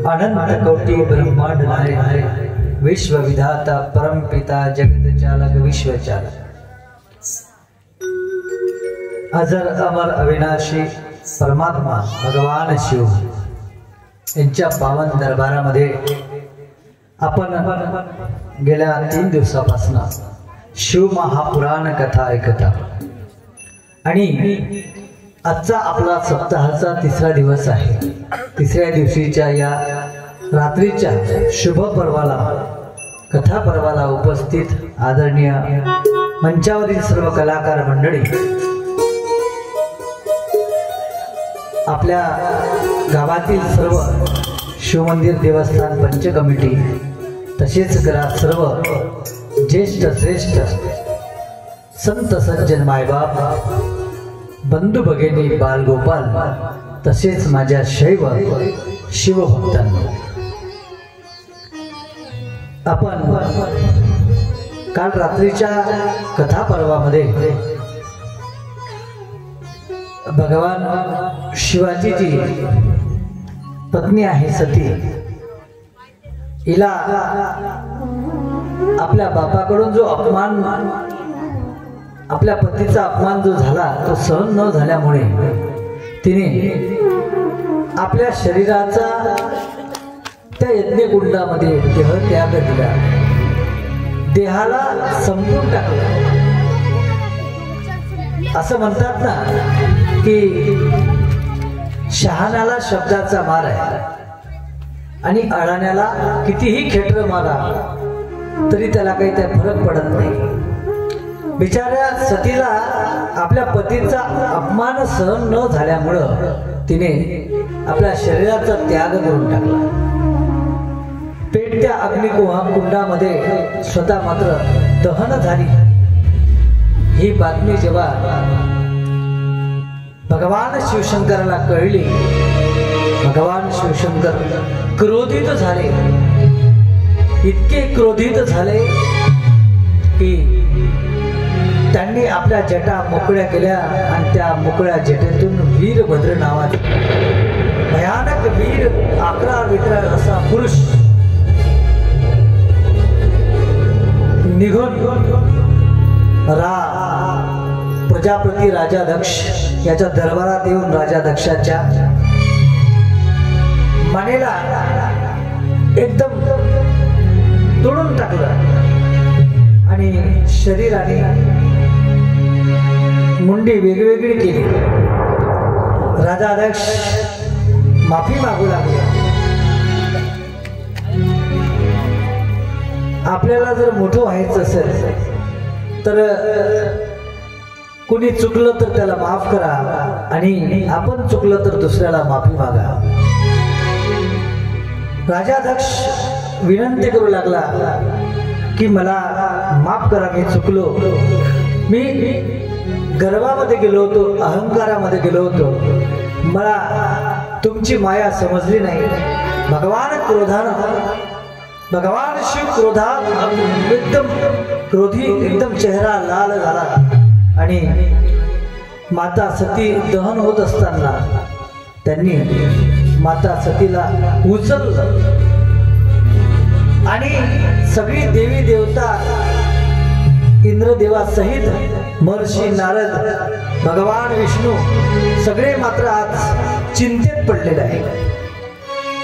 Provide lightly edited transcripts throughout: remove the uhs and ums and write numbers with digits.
अनंत कोटि ब्रह्मांड नायक विश्व विधाता परम पिता जगत चालक विश्व चालक अजर अमर अविनाशी परमात्मा भगवान शिव यांच्या पावन दरबारामध्ये आपण गेल्या 3 दिवसापासून शिव महापुराण कथा ऐकता आणि आजचा आपला सप्ताहाचा 3रा दिवस आहे। 3ऱ्या दिवशीच्या या रात्रीच्या शुभ पर्वाला कथा पर्वाला उपस्थित आदरणीय मंचावरील सर्व कलाकार मंडळी, आपल्या गावातील सर्व शिवमंदिर देवस्थान पंच कमिटी, तसेच सर्व ज्येष्ठ श्रेष्ठ संत सज्जन मायबाप, बंधू भगिनी, बालगोपाल, तसेच माझ्या शैव शिवभक्तांनो, आपण काल रात्रीच्या कथा पर्वामध्ये भगवान शिवाची जी पत्नी आहे सती, हिला आपल्या बापाकडून जो अपमान, आपल्या पतीचा अपमान जो झाला तो सहन न झाल्यामुळे तिने आपल्या शरीराचा त्या यज्ञकुंडामध्ये देह त्याग दिला, देहाला संपून टाकला। असं म्हणतात ना की शहाण्याला शब्दाचा मार आहे आणि अळाण्याला कितीही खेटर मारा तरी त्याला काही त्या फरक पडत नाही। बिचाऱ्या सतीला आपल्या पतीचा अपमान सहन न झाल्यामुळं तिने आपल्या शरीराचा त्याग करून टाकला। पेटत्या अग्निकुंडामध्ये स्वतः मात्र दहन झाली। ही बातमी जेव्हा भगवान शिवशंकराला कळली, भगवान शिवशंकर क्रोधित झाले, इतके क्रोधित झाले की त्यांनी आपल्या जटा मोकळ्या केल्या आणि त्या मोकळ्या जटेतून वीरभद्र नावाचे भयानक वीर 11 विक्राळ असा पुरुष निघून प्रजापती राजा दक्ष याच्या दरबारात येऊन राजा दक्षाच्या मानेला एकदम तोडून टाकलं आणि शरीराने मुंडी वेगवेगळी केली। राजा दक्ष माफी मागू लागला। आपल्याला जर मोठं व्हायचं असेल तर कुणी चुकलं तर त्याला माफ करा आणि आपण चुकलं तर दुसऱ्याला माफी मागा। राजा दक्ष विनंती करू लागला की मला माफ करा, मी चुकलो, मी गर्वामध्ये गेलो होतो, अहंकारामध्ये गेलो होतो, मला तुमची माया समजली नाही। भगवान शिव क्रोधात एकदम क्रोधी, एकदम चेहरा लाल झाला आणि माता सती दहन होत असताना त्यांनी माता सतीला उचललं आणि सगळी देवी देवता इंद्रदेवा सहित महर्षी नारद, भगवान विष्णू सगळे मात्र आज चिंतेत पडलेले आहे।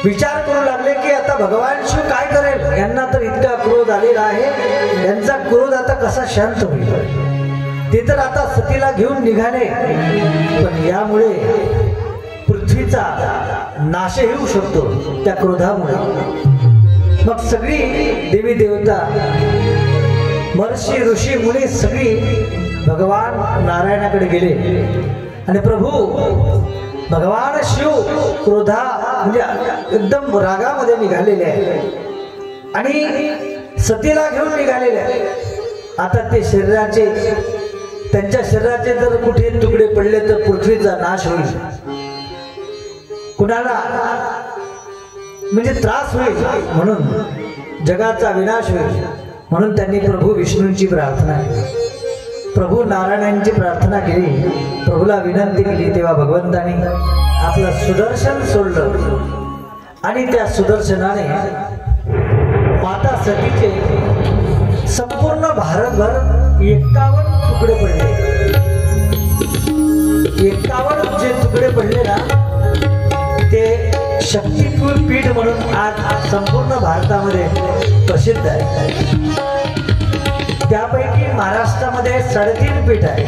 विचार करू लागले की आता भगवान शिव काय करेल, यांना तर इतका क्रोध आलेला आहे, यांचा क्रोध आता कसा शांत होईल। ते तर आता सतीला घेऊन निघाले, पण यामुळे पृथ्वीचा नाश होऊ शकतो त्या क्रोधामुळे। मग सगळी देवी देवता, महर्षी ऋषी मुनी सगळी भगवान नारायणाकडे गेले आणि प्रभू भगवान शिव क्रोधा म्हणजे एकदम रागामध्ये निघालेले आहे आणि सतीला घेऊन निघालेले आहे। आता ते शरीराचे, त्यांच्या शरीराचे जर कुठे तुकडे पडले तर पृथ्वीचा नाश होईल, कुणाला म्हणजे त्रास होईल, म्हणून जगाचा विनाश होईल। म्हणून त्यांनी प्रभू विष्णूंची प्रार्थना केली, प्रभू नारायणांची प्रार्थना केली, प्रभूला विनंती केली। तेव्हा भगवंतानी आपलं सुदर्शन सोडलं आणि त्या सुदर्शनाने माता सतीचे संपूर्ण भारतभर 51 तुकडे पडले. 51 जे तुकडे पडले ना ते शक्तीपीठ म्हणून आज संपूर्ण भारतामध्ये प्रसिद्ध आहे. त्यापैकी महाराष्ट्रामध्ये 3.5 पीठ आहे.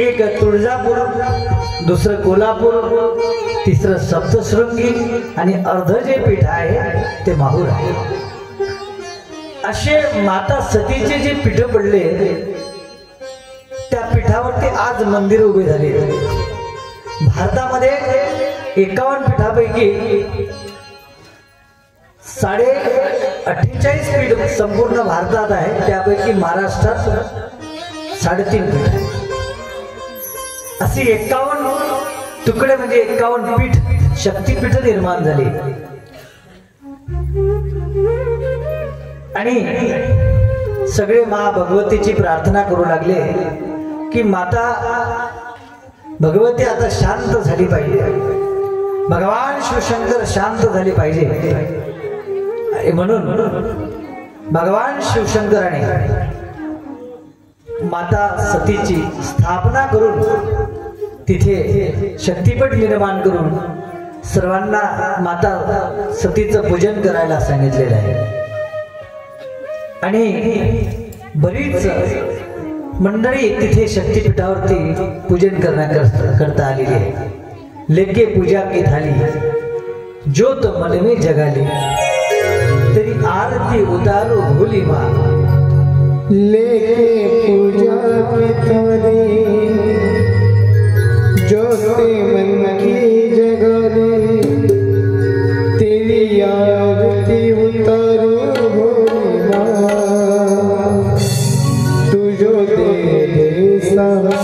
एक तुळजापूर, दुसरं कोल्हापूर, तिसरं सप्तशृंगी आणि अर्ध जे पीठ आहे ते माहूर आहे. असे माता सतीचे जे पीठ पडले त्या पीठावरती आज मंदिर उभे झाले. भारतामध्ये 51 पीठापैकी 48.5 पीठ संपूर्ण भारतात आहे. त्यापैकी महाराष्ट्रात 3.5 पीठ आहे. अशी 51 तुकडे म्हणजे 51 पीठ शक्तीपीठ निर्माण झाली. आणि सगळे मा भगवतीची प्रार्थना करू लागले की माता भगवती आता शांत झाली पाहिजे, भगवान शिवशंकर शांत झाले पाहिजे. म्हणून भगवान शिवशंकराने माता सतीची स्थापना करून तिथे शक्तीपीठ निर्माण करून सर्वांना माता सतीचं पूजन करायला सांगितलेलं आहे. आणि बरीच मंडळी तिथे शक्तीपीठावरती पूजन करता आलेली आहे. लेके पूजा की थाली ज्योत मन में जगाली, तेरी आरती उतारो भोली माँ. लेके पूजा की थाली ज्योत मन की जगाली, तेरी आरती उतारो भोली माँ. तुझो दे सहारा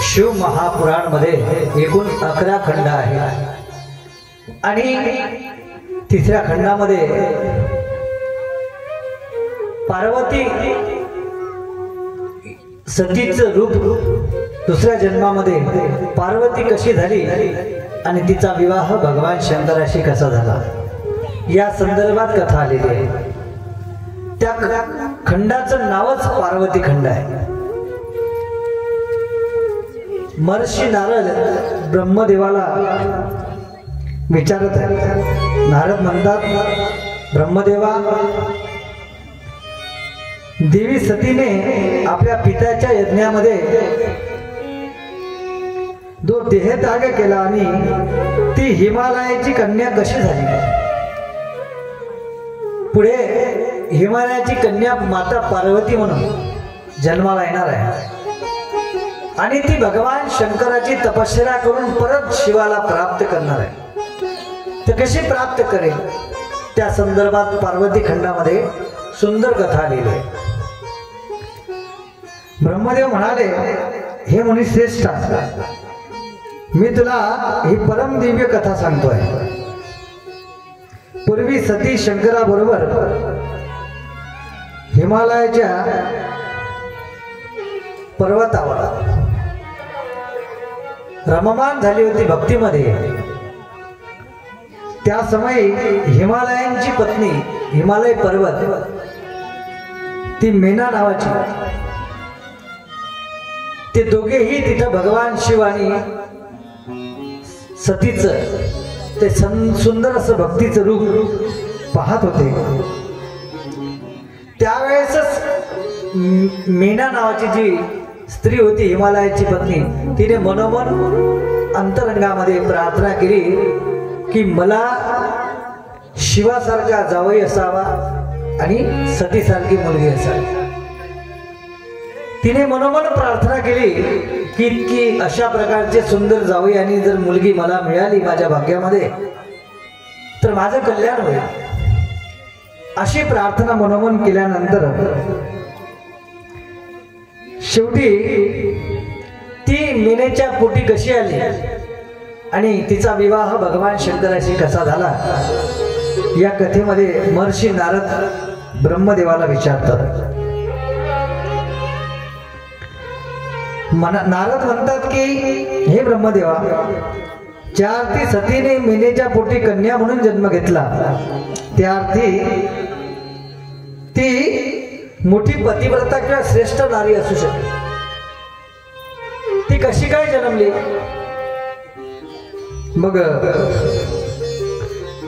शिव महापुराण मध्ये एकूण 11 खंड आहे आणि तिसऱ्या खंडामध्ये पार्वती सतीचं रूप दुसऱ्या जन्मामध्ये पार्वती कशी झाली आणि तिचा विवाह भगवान शंकराशी कसा झाला या संदर्भात कथा आलेली आहे. त्या खंडाचं नावच पार्वती खंड आहे. महर्षी नारद ब्रह्मदेवाला विचारत आहे. नारद म्हणतात, ब्रह्मदेवा, देवी सतीने आपल्या पित्याच्या यज्ञामध्ये जो देहत्याग केला आणि ती हिमालयाची कन्या कशी झाली. पुढे हिमालयाची कन्या माता पार्वती म्हणून जन्माला येणार आहे आणि ती भगवान शंकराची तपश्चर्या करून परत शिवाला प्राप्त करणार आहे. तर कशी प्राप्त करेल त्या संदर्भात पार्वती खंडामध्ये सुंदर कथा लिहिली आहे. ब्रह्मदेव म्हणाले, हे मुनी श्रेष्ठ, मी तुला ही परम दिव्य कथा सांगतोय. पूर्वी सती शंकराबरोबर हिमालयाच्या पर्वतावर रममान झाली होती भक्तीमध्ये. त्या समयी हिमालयांची पत्नी, हिमालय पर्वत, ती मेना नावाची, ते दोघेही तिथं भगवान शिव आणि सतीचं ते सुंदर असं भक्तीचं रूप पाहत होते. त्यावेळेसच मेना नावाची जी स्त्री होती, हिमालयाची पत्नी, तिने मनोमन अंतरंगामध्ये प्रार्थना केली की मला शिवासारखा जावई असावा आणि सतीसारखी मुलगी असावी. तिने मनोमन प्रार्थना केली की अशा प्रकारचे सुंदर जावई आणि जर मुलगी मला मिळाली माझ्या भाग्यामध्ये तर माझं कल्याण होईल. अशी प्रार्थना मनोमन केल्यानंतर शेवटी ती मेनेच्या पोटी कशी आली आणि तिचा विवाह भगवान शंकराशी कसा झाला या कथेमध्ये महर्षी नारद ब्रह्मदेवाला विचारतात. नारद म्हणतात की हे ब्रह्मदेवा, ज्या अर्थी सतीने मेनेच्या पोटी कन्या म्हणून जन्म घेतला त्या अर्थी ती मोठी पतिव्रता किंवा श्रेष्ठ नारी असू शकते. ती कशी काय जन्मली. मग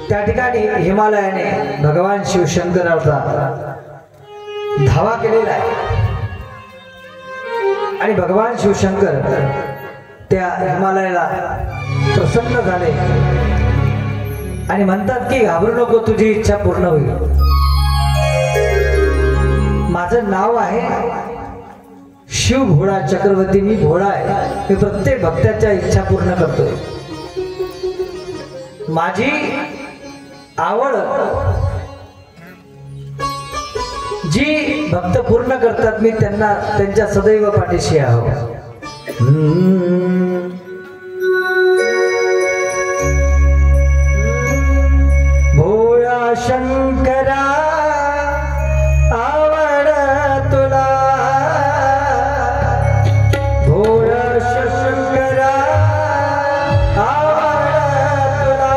त्या ठिकाणी हिमालयाने भगवान शिवशंकराचा धावा केलेला आहे आणि भगवान शिवशंकर त्या हिमालयाला प्रसन्न झाले आणि म्हणतात की घाबरू नको, तुझी इच्छा पूर्ण होईल. माझं नाव आहे शिव भोळा चक्रवर्ती, मी भोळा आहे, मी प्रत्येक भक्ताच्या इच्छा पूर्ण करतोय. माझी आवड जी भक्त पूर्ण करतात मी त्यांना त्यांच्या सदैव पाठीशी आहो. भोळा शंकरा आवड तुला, भोळा शंकरा आवड तुला,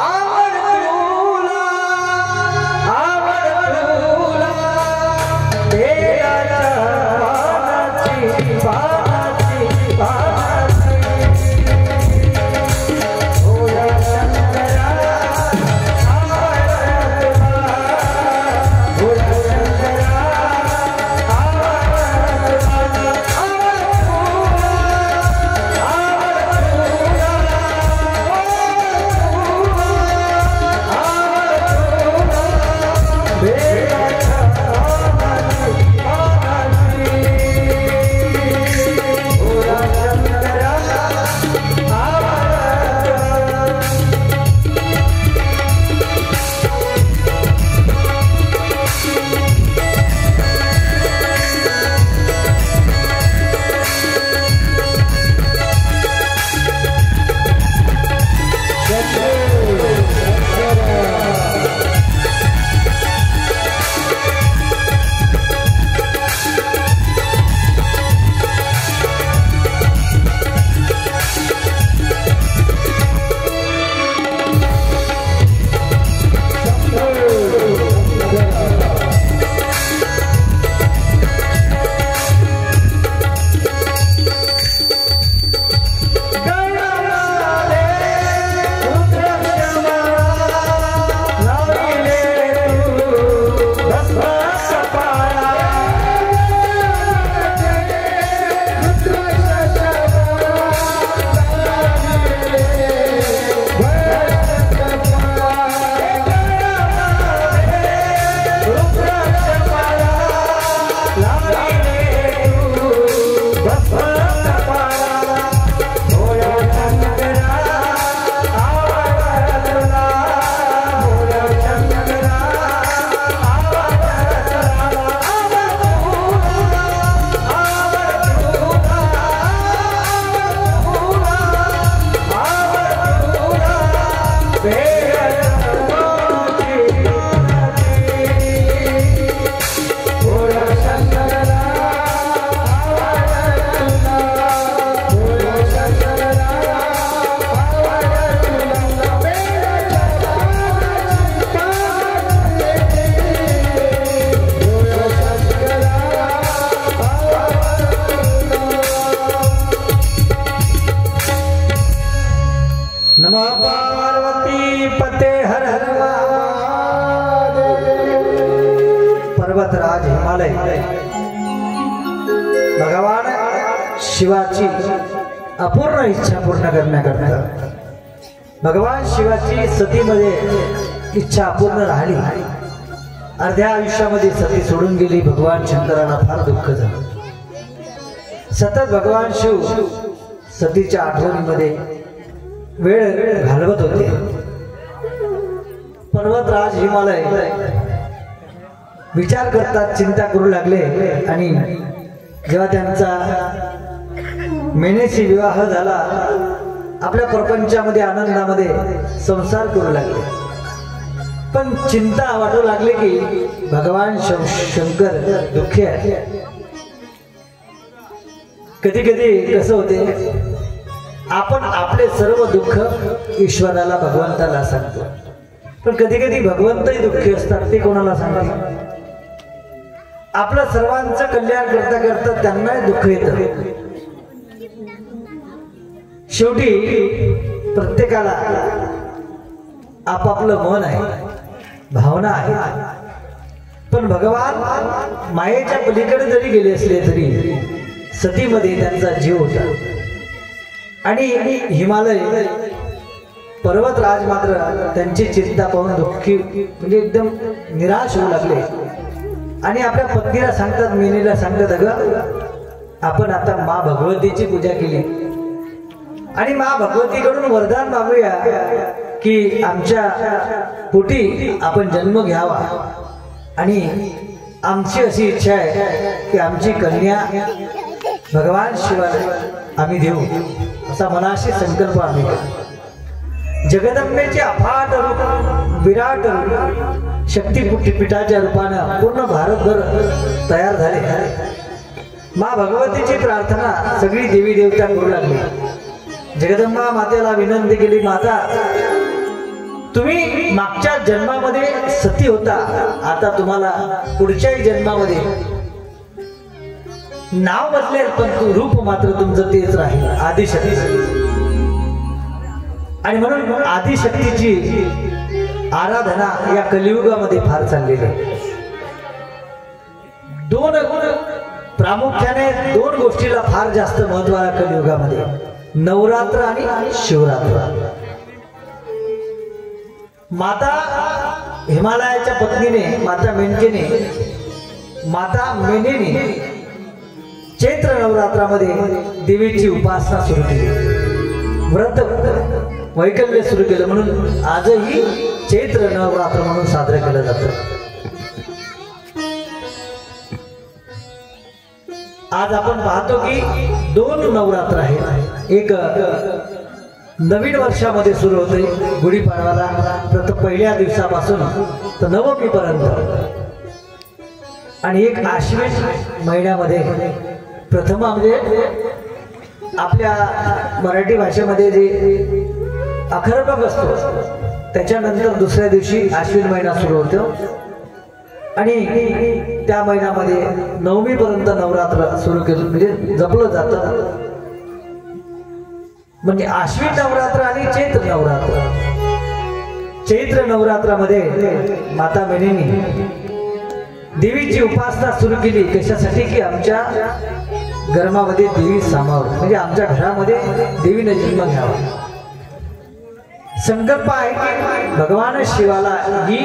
आवड तुला, आवड तुला, देवाच्या पानाची पानाची पानाची नमः पार्वती पते हर हर महादेव। पर्वतराज हिमालय भगवान शिवाची अपूर्ण इच्छा पूर्ण करण्याकरता भगवान शिवाची सतीमध्ये इच्छा अपूर्ण राहिली। अर्ध्या आयुष्यामध्ये सती सोडून गेली। भगवान शंकराला फार दुःख झालं। सतत भगवान शिव सतीच्या आठवणीमध्ये वेळ घालवत होते। पर्वतराज हिमालय विचार करतात, चिंता करू लागले आणि जेव्हा त्यांचा मेनेशी विवाह झाला आपल्या प्रपंचामध्ये आनंदामध्ये संसार करू लागले। पण चिंता वाटू लागली की भगवान शंकर दुःखी आहे। कधी कधी कसं होते, आपण आपले सर्व दुःख ईश्वराला भगवंताला सांगतो, पण कधी कधी भगवंतही दुःखी असतात, ते कोणाला सांगतात? आपलं सर्वांचं कल्याण करता करता त्यांनाही दुःख येतं। शेवटी प्रत्येकाला आपापलं मन आहे, भावना आहे, पण भगवान मायेच्या पलीकडे जरी गेले असले तरी सतीमध्ये त्यांचा जीव होता। आणि हिमालय पर्वतराज मात्र त्यांची चिंता पाहून दुःखी म्हणजे एकदम निराश होऊ लागले आणि आपल्या पत्नीला सांगतात, मेनीला सांगतात, अगं आपण आता मा भगवतीची पूजा केली आणि मा भगवतीकडून वरदान मागूया की आमच्या पोटी आपण जन्म घ्यावा आणि आमची अशी इच्छा आहे की आमची कन्या भगवान शिवाला आम्ही देऊ, असा मनाशी संकल्प आम्ही केला। जगदंबेचे अफाट रूप, विराट रूप शक्तीपीठाच्या रूपानं पूर्ण भारतभर तयार झाले। मा भगवतीची प्रार्थना सगळी देवी देवता करू लागली। जगदंबा मातेला विनंती केली, माता तुम्ही मागच्या जन्मामध्ये सती होता, आता तुम्हाला पुढच्याही जन्मामध्ये नाव बदलेल पण रूप मात्र तुमचं तेच राहील, आदिशक्ती। आणि म्हणून आदिशक्तीची आराधना या कलियुगामध्ये फार चाललेली आहे। प्रामुख्याने दोन गोष्टीला फार जास्त महत्त्व आहे कलियुगामध्ये, नवरात्र आणि शिवरात्र। माता हिमालयाच्या पत्नीने माता मेनेने चैत्र नवरात्रामध्ये देवीची उपासना सुरू केली, व्रत वैकल्य सुरू केलं, म्हणून आजही चैत्र नवरात्र म्हणून साजरं केलं जातं। आज आपण पाहतो की दोन नवरात्र आहेत, एक नवीन वर्षामध्ये सुरू होते गुढीपाडवाला, प्रथम पहिल्या दिवसापासून तर नवमीपर्यंत, आणि एक आश्विन महिन्यामध्ये प्रथम म्हणजे आपल्या मराठी भाषेमध्ये जे अखरबक असतो त्याच्यानंतर दुसऱ्या दिवशी आश्विन महिना सुरू होतो आणि त्या महिन्यामध्ये नवमीपर्यंत नवरात्र सुरू केलं म्हणजे जपलं जातं। म्हणजे आश्विन नवरात्र आणि चैत्र नवरात्र। चैत्र नवरात्रामध्ये माता मेनेने देवीची उपासना सुरू केली, कशासाठी की आमच्या गर्भामध्ये देवी सामावं, म्हणजे आमच्या घरामध्ये देवीने जन्म घ्यावा। संकल्प आहे की भगवान शिवाला ही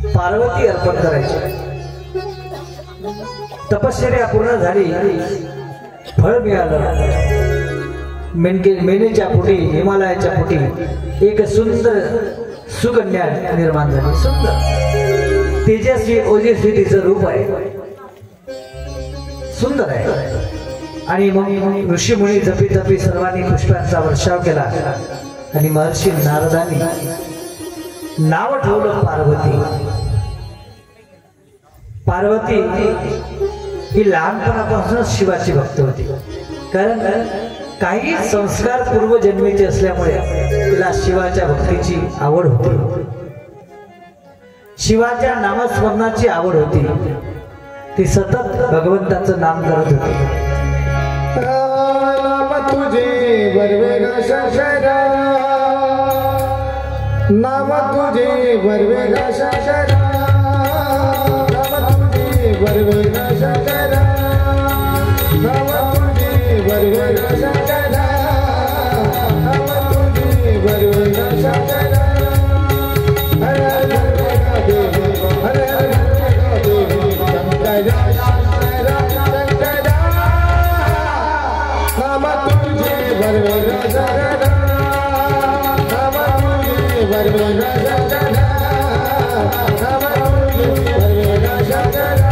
पार्वती अर्पण करायची। तपश्चर्या पूर्ण झाली, फळ मिळालं। मेनेच्या पोटी, हिमालयाच्या पोटी एक सुंदर सुकन्या निर्माण झाली। सुंदर तेजस्वी ओजस्वी तिचं रूप आहे, सुंदर आहे। आणि मग ऋषी मुनी जपी तपी सर्वांनी पुष्पांचा वर्षाव केला आणि महर्षी नारदांनी नाव ठेवलं पार्वती। पार्वती ही लहानपणापासूनच शिवाची भक्त होती, कारण काही संस्कार पूर्वजन्मीचे असल्यामुळे तिला शिवाच्या भक्तीची आवड होती, शिवाच्या नामस्मरणाची आवड होती। ती सतत भगवंताचं नाम करत होती। तुझे बरवे नाम तुझे बरवेगा शंकरा, नाम तुझे बरवेगा शंकरा, नाम तुझे बरवेगा शंकरा, नाम तुझे बरवेगा शंकरा। हर हर महादेव, हर हर महादेव, शंकरा शंकरा शंकरा, नाम तुझे बरवेगा शंकरा, बरवेगा शंकरा, नाम तुझे बरवेगा शंकरा।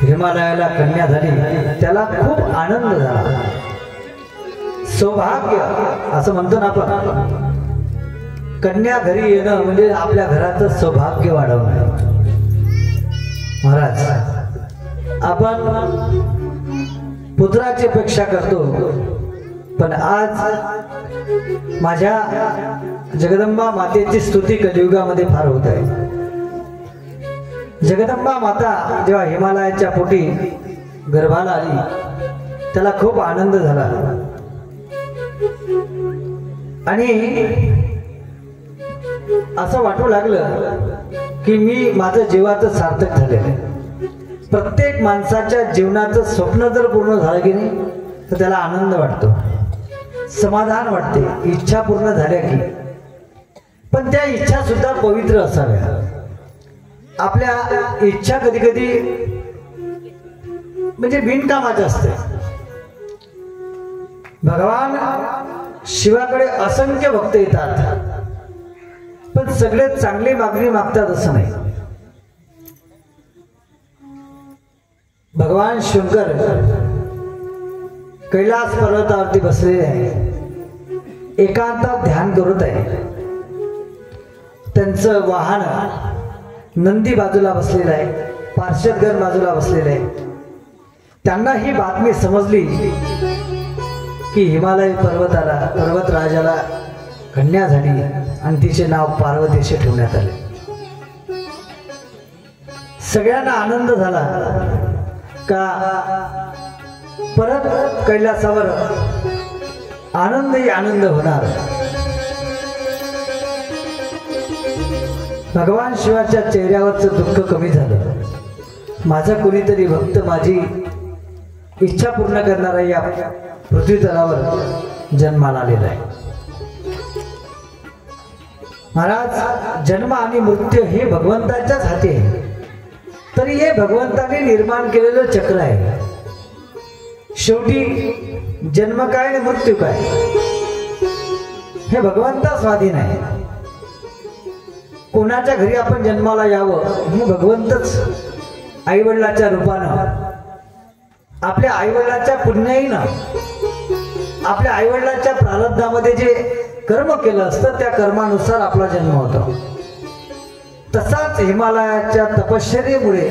हिमालयाला कन्या झाली, त्याला खूप आनंद झाला. सौभाग्य असं म्हणतो ना आपण, कन्या घरी येणं म्हणजे आपल्या घराचं सौभाग्य वाढवणं. महाराज, आपण पुत्राची अपेक्षा करतो, पण आज माझ्या जगदंबा मातेची स्तुती कलियुगामध्ये फार होत आहे. जगदंबा माता जेव्हा हिमालयाच्या पोटी गर्भाला आली, त्याला खूप आनंद झाला आणि असं वाटू लागलं की मी माझं जीवाचं सार्थक झालेलं आहे. प्रत्येक माणसाच्या जीवनाचं स्वप्न जर पूर्ण झालं की नाही तर त्याला आनंद वाटतो, समाधान वाटते, इच्छा पूर्ण झाल्या की. पण त्या इच्छा सुद्धा पवित्र असाव्या. आपल्या इच्छा कधी कधी म्हणजे बिनकामाच्या असते. भगवान शिवाकडे असंख्य भक्त येतात, पण सगळे चांगली मागणी मागतात असं नाही. भगवान शंकर कैलास पर्वतावरती बसलेले आहे, एकांतात ध्यान करत आहे. त्यांचं वाहन नंदी बाजूला बसलेला आहे, पार्श्वगण बाजूला बसलेला आहे. त्यांना ही बातमी समजली की हिमालय पर्वतराजाला कन्या झाली आणि तिचे नाव पार्वती असे ठेवण्यात आले. सगळ्यांना आनंद झाला का परत कैलासावर आनंदही आनंद होणार. भगवान शिवाच्या चेहऱ्यावरचं दुःख कमी झालं. माझा कोणीतरी भक्त माझी इच्छा पूर्ण करणारा या पृथ्वी तलावर जन्माला आलेला आहे. महाराज, जन्म आणि मृत्यू हे भगवंताच्याच हाती आहे. तरी हे भगवंताने निर्माण केलेलं चक्र आहे. शेवटी जन्म काय आणि मृत्यू काय हे भगवंता स्वाधीन आहे. कोणाच्या घरी आपण जन्माला यावं हे भगवंतच आईवडिलाच्या रूपानं, आपल्या आईवडिलाच्या पुण्याईनं, आपल्या आईवडिलाच्या प्रारब्धामध्ये जे कर्म केलं असतं त्या कर्मानुसार आपला जन्म होतो. तसाच हिमालयाच्या तपश्चर्येमुळे,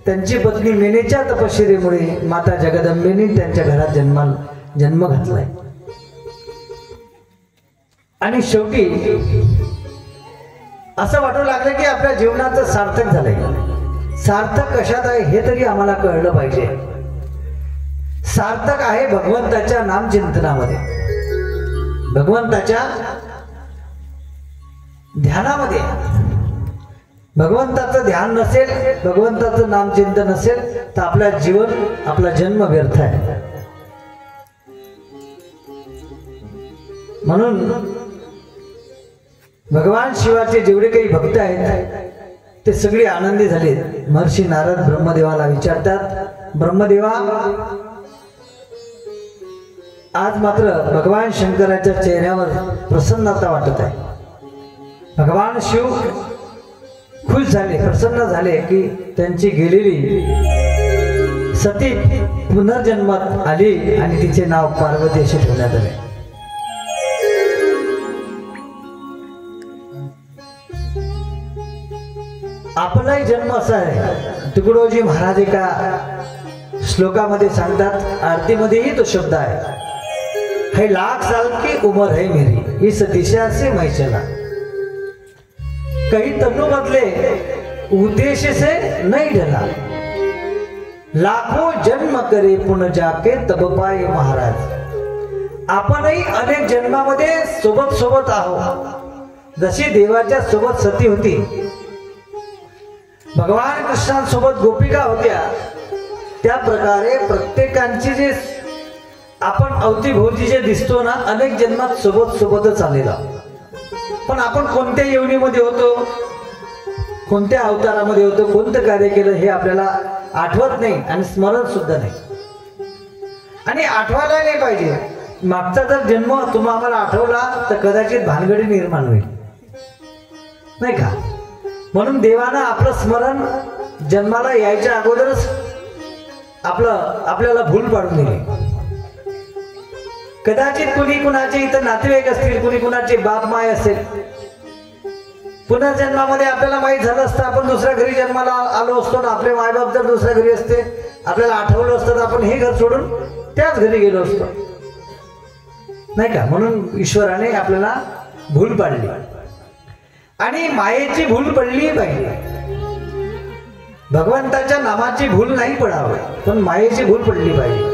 त्यांची पत्नी मेनेच्या तपश्चर्येमुळे माता जगदंबेने त्यांच्या घरात जन्म घातलाय. आणि शेवटी असं वाटू लागलं की आपल्या जीवनाचं सार्थक झालंय. सार्थक कशात आहे हे तरी आम्हाला कळलं पाहिजे. सार्थक आहे भगवंताच्या नामचिंतनामध्ये, भगवंताच्या ध्यानामध्ये. भगवंताचं ध्यान नसेल, भगवंताचं नामचिंतन नसेल तर आपला जीवन, आपला जन्म व्यर्थ आहे. म्हणून भगवान शिवाचे जेवढे काही भक्त आहेत ते सगळे आनंदी झाले. महर्षी नारद ब्रह्मदेवाला विचारतात, ब्रह्मदेवा, आज मात्र भगवान शंकराच्या चेहऱ्यावर प्रसन्नता वाटत आहे. भगवान शिव खुश झाले, प्रसन्न झाले की त्यांची गेलेली सती पुनर्जन्मात आली आणि तिचे नाव पार्वती असे ठेवण्यात आले. आपलाही जन्म असा आहे. तुकडोजी महाराज एका श्लोकामध्ये सांगतात, आरतीमध्येही तो शब्द आहे, है लाख साल की उम्र है मेरी, इस दिशा से मैं चला, कहीं तनु बदले उद्देश्य से नहीं ढला, लाखों जन्म करे पुनः जाके तब पाए महाराज. आपणही अनेक जन्मामध्ये सोबत सोबत आहोत. जशी देवाच्या सोबत सती होती, भगवान कृष्णांसोबत गोपिका होत्या, त्या प्रकारे प्रत्येकांची जे आपण अवतीभोवती जे दिसतो ना, अनेक जन्मात सोबत सोबतच आलेला. पण आपण कोणत्या योनीमध्ये होतो, कोणत्या अवतारामध्ये होतो, कोणतं कार्य केलं हे आपल्याला आठवत नाही आणि स्मरण सुद्धा नाही. आणि आठवायला नाही पाहिजे. मागचा जर जन्म तुम्हाला आठवला तर कदाचित भानगडी निर्माण होईल, नाही का? म्हणून देवानं आपलं स्मरण जन्माला यायच्या अगोदरच आपल्याला भूल पाडून दिली. कदाचित कुणी कुणाचे इथं नातेवाईक असतील, कुणी कुणाचे बाप माय असेल. पुनर्जन्मामध्ये आपल्याला माहीत झालं असतं आपण दुसऱ्या घरी जन्माला आलो असतो ना, आपले मायबाप जर दुसऱ्या घरी असते, आपल्याला आठवलं असतं तर आपण हे घर सोडून त्याच घरी गेलो असतो, नाही का? म्हणून ईश्वराने आपल्याला भूल पाडली आणि मायेची भूल पडली पाहिजे. भगवंताच्या नामाची भूल नाही पडावी, पण मायेची भूल पडली पाहिजे.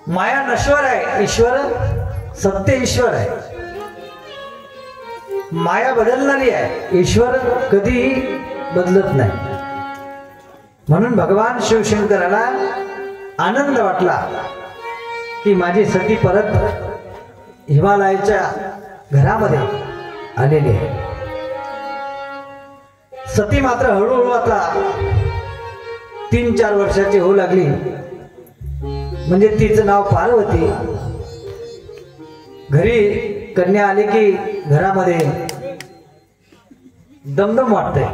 माया नश्वर आहे, ईश्वर सत्य ईश्वर आहे. माया बदलणारी आहे, ईश्वर कधीही बदलत नाही. म्हणून भगवान शिवशंकराला आनंद वाटला की माझी सती परत हिमालयाच्या घरामध्ये आलेली आहे. सती मात्र हळूहळू आता 3-4 वर्षाची होऊ लागली. म्हणजे तिचं नाव पार्वती. घरी कन्या आली की घरामध्ये दमदम वाटते,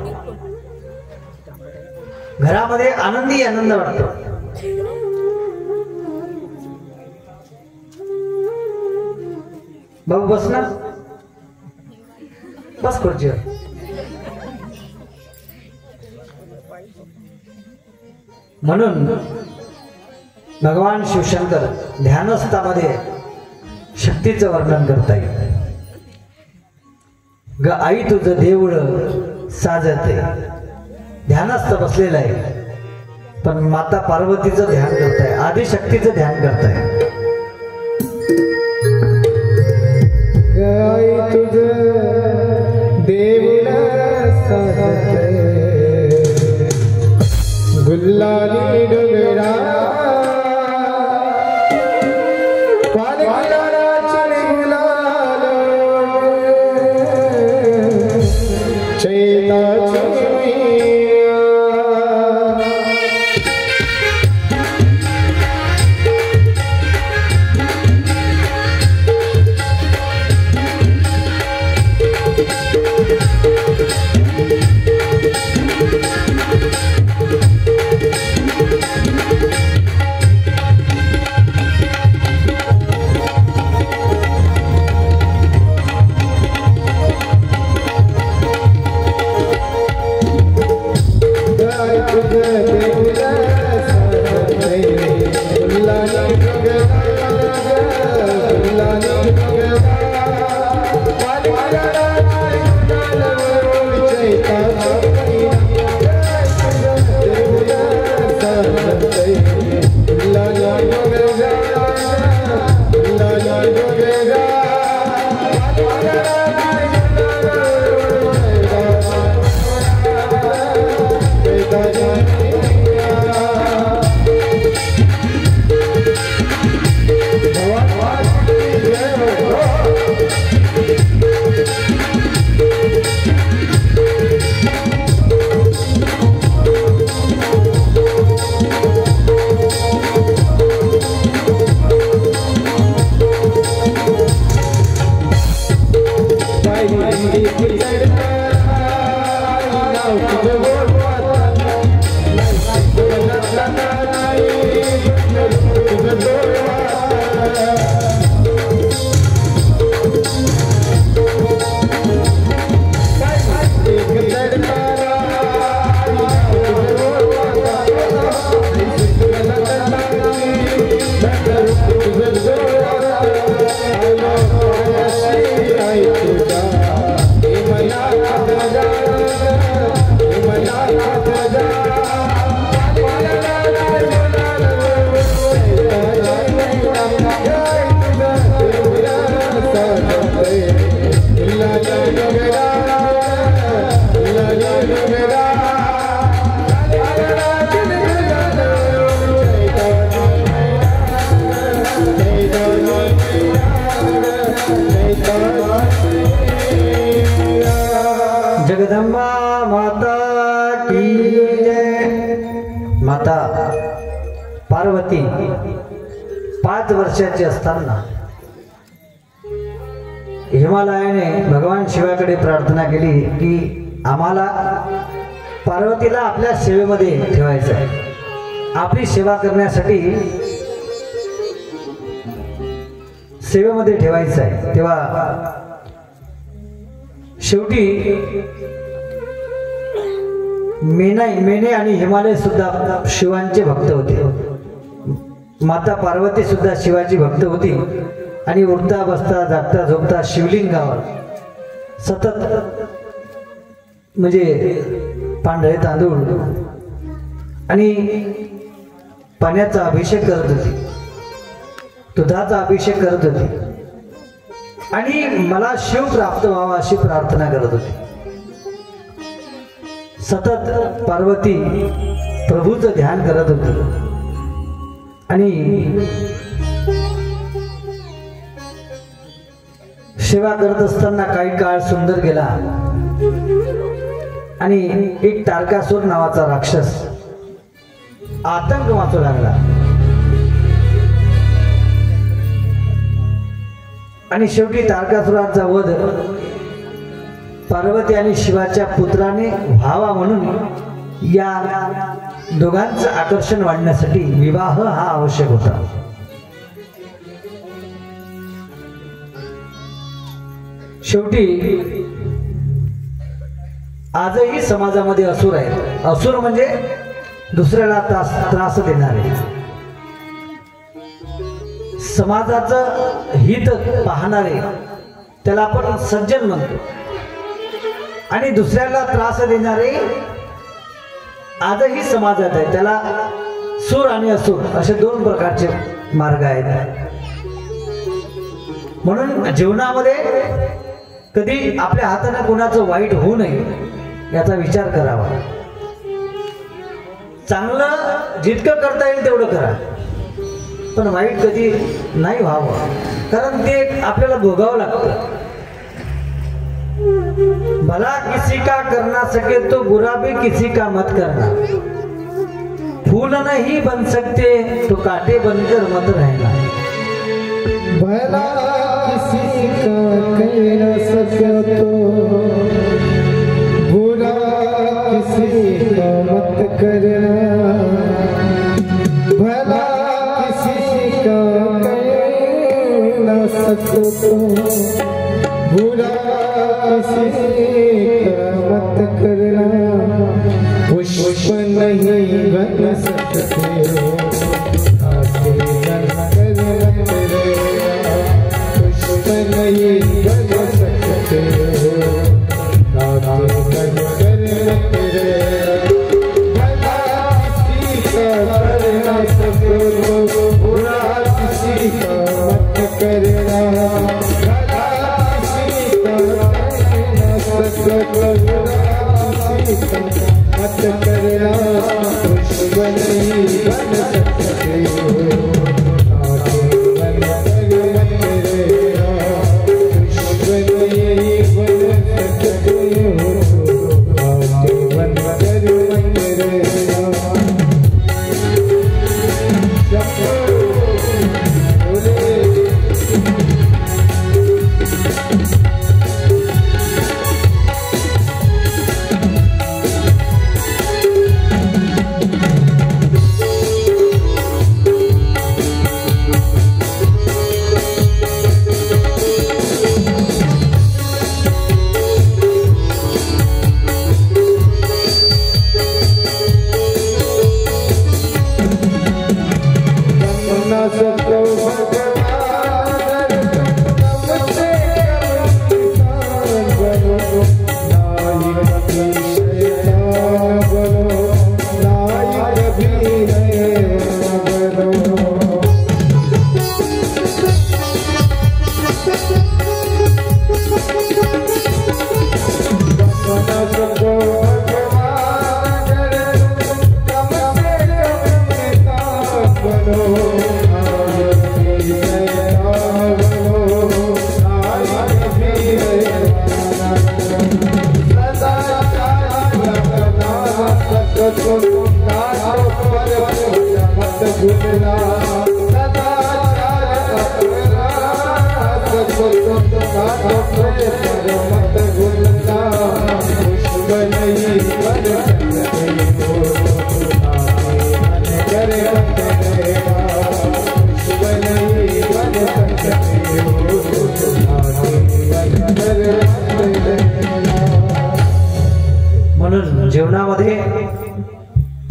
घरामध्ये आनंदी आनंद वाटतो. बाबू बस ना, बस खुर्चीवर. म्हणून भगवान शिवशंकर ध्यानस्थामध्ये शक्तीचं वर्णन करताय. ग आई तुझं देऊळ साजते. ध्यानस्थ बसलेलं आहे, पण माता पार्वतीचं ध्यान करताय, आदिशक्तीचं ध्यान करताय. आई तुझं देऊळ साजते, गुल्लाली डोंगरा पालखीला गुलाल आलो पायाशी आई तुझ्या हे मला तुझ्या हे मला तुझ्या जगदंबा माता की जय। माता पार्वती 5 वर्षाची असताना हिमालयाने भगवान शिवाकडे प्रार्थना केली की आम्हाला पार्वतीला आपल्या सेवेमध्ये ठेवायचं आहे, आपली सेवा करण्यासाठी सेवेमध्ये ठेवायचं आहे। तेव्हा शेवटी मेने आणि हिमालय सुद्धा शिवांचे भक्त होते। माता पार्वती सुद्धा शिवाची भक्त होती आणि उठता बसता जागता झोपता शिवलिंगावर सतत म्हणजे पांढरे तांदूळ आणि पाण्याचा अभिषेक करत होती, दुधाचा अभिषेक करत होती आणि मला शिव प्राप्त व्हावा अशी प्रार्थना करत होती। सतत पार्वती प्रभूचं ध्यान करत होती आणि सेवा करत असताना काही काळ सुंदर गेला आणि एक तारकासूर नावाचा राक्षस आतंक वाचू लागला आणि शेवटी तारकासुराचा वध पार्वती आणि शिवाच्या पुत्राने व्हावा म्हणून या दोघांचं आकर्षण वाढण्यासाठी विवाह हा आवश्यक होता। शेवटी आजही समाजामध्ये असुर आहेत। असुर म्हणजे दुसऱ्याला त्रास देणारे, समाजाचं हित पाहणारे, त्याला आपण सज्जन म्हणतो। आणि दुसऱ्याला त्रास देणारे आजही समाजात आहे, त्याला सूर आणि असुर असे 2 प्रकारचे मार्ग आहेत। म्हणून जीवनामध्ये कधी आपल्या हाताने कोणाचं वाईट होऊ नये याचा विचार करावा। चांगलं जितकं करता येईल तेवढं करा, पण वाईट कधी नाही व्हावं, कारण ते आपल्याला भोगावं लागतं। भला किसी का करना सके तो बुरा भी किसी का मत करना, फूल नहीं बन सकते तो कांटे बनकर मत रहना। भला किसी का कह न सके तो बुरा किसी का मत करना, भला किसी का कह न सके तो बुरा किसी का मत करना। पुष्प नहीं बन सकते आके पुष्प नहीं बन सकते बुरा किसी का मत करना, मत करना। पुष्प नहीं बन सकते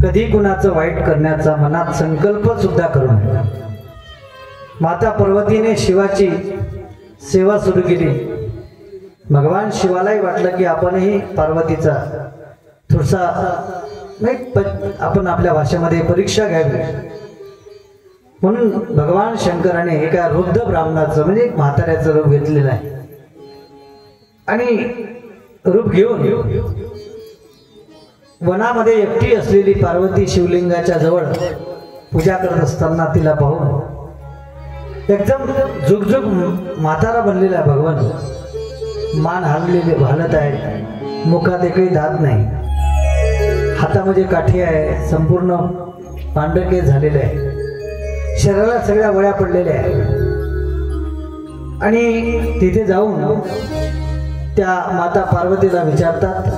कधी कुणाचं वाईट करण्याचा मनात संकल्प सुद्धा करू नये. माता पार्वतीने शिवाची सेवा सुरू केली. भगवान शिवालाही वाटलं की आपणही पार्वतीचा थोडासा आपण आपल्या भाषेमध्ये परीक्षा घ्यावी. म्हणून भगवान शंकराने एका वृद्ध ब्राह्मणाचं म्हणजे एक म्हाताऱ्याचं रूप घेतलेलं आहे. आणि रूप घेऊन वनामध्ये एकटी असलेली पार्वती शिवलिंगाच्या जवळ पूजा करत असताना तिला पाहून एकदम जुगजुग म्हातारा बनलेला भगवान मान हालत आहे. मुखात एकही दात नाही. हातामध्ये काठी आहे. संपूर्ण पांढरके झालेले आहे. शरीराला सगळ्या वळ्या पडलेल्या आहे. आणि तिथे जाऊन त्या माता पार्वतीला विचारतात,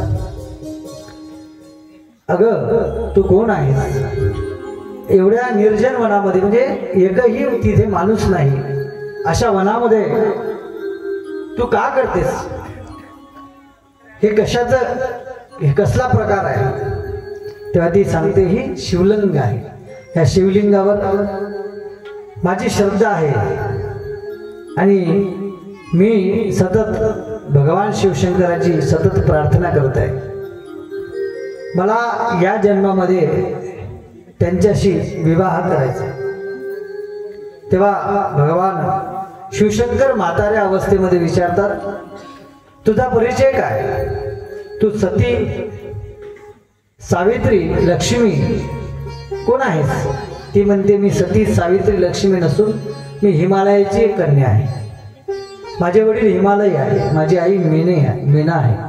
अगं तू कोण आहेस? एवढ्या निर्जन वनामध्ये म्हणजे एकही तिथे माणूस नाही अशा वनामध्ये तू का करतेस? हे कसला प्रकार आहे? तेव्हा ती सांगते ही शिवलिंग आहे. या शिवलिंगावर माझी श्रद्धा आहे आणि मी सतत भगवान शिवशंकराची सतत प्रार्थना करत आहे. मला या जन्मामध्ये त्यांच्याशी विवाह करायचा. तेव्हा भगवान शिवशंकर म्हाताऱ्या अवस्थेमध्ये विचारतात, तुझा परिचय काय? तू सती सावित्री लक्ष्मी कोण आहेस? ती म्हणते, मी सती सावित्री लक्ष्मी नसून मी हिमालयाची एक कन्या आहे. माझे वडील हिमालय आहे. माझी आई मीना आहे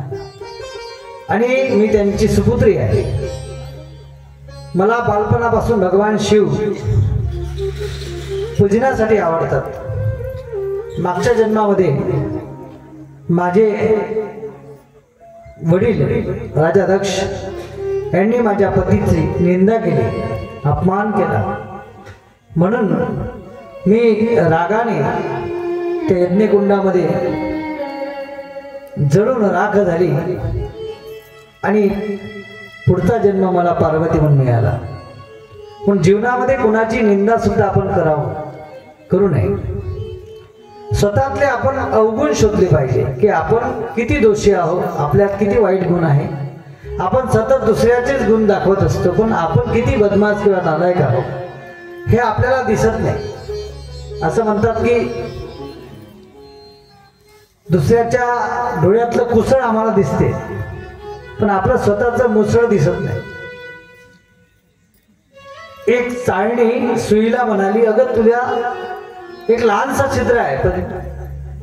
आणि मी त्यांची सुपुत्री आहे. मला बालपणापासून भगवान शिव पूजनासाठी आवडतात. मागच्या जन्मामध्ये माझे वडील राजा दक्ष यांनी माझ्या पतीची निंदा केली, अपमान केला. म्हणून मी रागाने त्या यज्ञकुंडामध्ये जळून राख झाली आणि पुढचा जन्म मला पार्वती म्हणून मिळाला. पण जीवनामध्ये कुणाची निंदा सुद्धा आपण करू नये. स्वतःतले आपण अवगुण शोधले पाहिजे की आपण किती दोषी आहोत, आपल्यात किती वाईट गुण आहे. आपण सतत दुसऱ्याचेच गुण दाखवत असतो, पण आपण किती बदमाश किंवा नालायक आहोत हे आपल्याला दिसत नाही. असं म्हणतात की दुसऱ्याच्या डोळ्यातलं कुसळ आम्हाला दिसते, पण आपलं स्वतःचं मुसळ दिसत नाही. एक चाळणी सुईला म्हणाली, अगं तुझ्या एक लहानसा छिद्र आहे. पण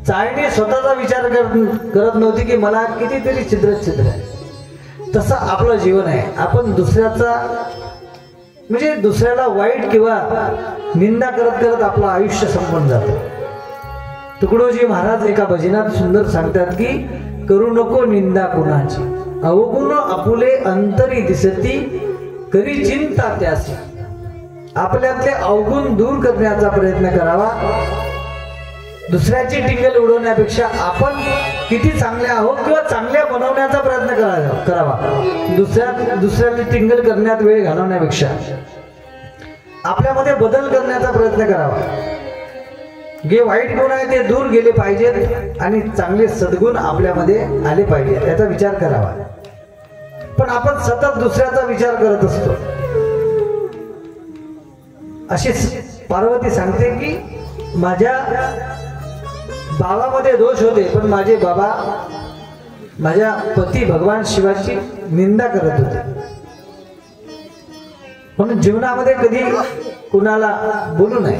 चाळणी स्वतःचा विचार करत नव्हती की मला कितीतरी छिद्र आहे. तसं आपलं जीवन आहे. आपण दुसऱ्याचा म्हणजे दुसऱ्याला वाईट किंवा निंदा करत करत आपलं आयुष्य संपून जातं. तुकडोजी महाराज एका भजनात सुंदर सांगतात की करू नको निंदा कुणाची, अवगुण आपुले अंतरी दिसती, करी चिंता त्यासी. आपल्यातले अवगुण दूर करण्याचा प्रयत्न करावा. दुसऱ्याची टिंगल उडवण्यापेक्षा आपण किती चांगले आहोत किंवा चांगल्या बनवण्याचा प्रयत्न करावा. दुसऱ्याला टिंगल करण्यात वेळ घालवण्यापेक्षा आपल्यामध्ये बदल करण्याचा प्रयत्न करावा. जे वाईट गुण आहे ते दूर गेले पाहिजेत आणि चांगले सद्गुण आपल्यामध्ये आले पाहिजेत याचा विचार करावा. पण आपण सतत दुसऱ्याचा विचार करत असतो. अशी पार्वती सांगते की माझ्या बाबामध्ये दोष होते, पण माझे बाबा माझ्या पती भगवान शिवाची निंदा करत होते. म्हणून जीवनामध्ये कधी कुणाला बोलू नये.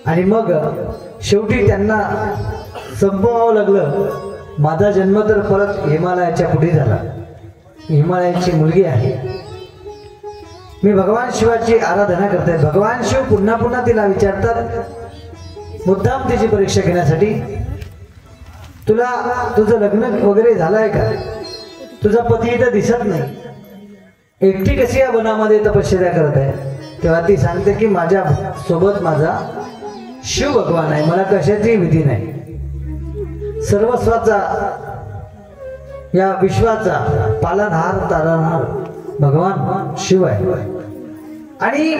आणि मग शेवटी त्यांना संपवावं लागलं. माझा जन्म तर परत हिमालयाच्या पुढे झाला. हिमालयाची मुलगी आहे. मी भगवान शिवाची आराधना करते. भगवान शिव पुन्हा पुन्हा तिला विचारतात, मुद्दाम तिची परीक्षा घेण्यासाठी, तुला तुझं लग्न वगैरे झालंय का? तुझा पती इथं दिसत नाही. एकटी कशी या वनामध्ये तपश्चर्या करत आहे? तेव्हा ती सांगते की माझ्या सोबत माझा शिव भगवान आहे. मला कशाची भीती नाही. सर्वस्वाचा या विश्वाचा पालनहार तारणहार भगवान शिव आहे आणि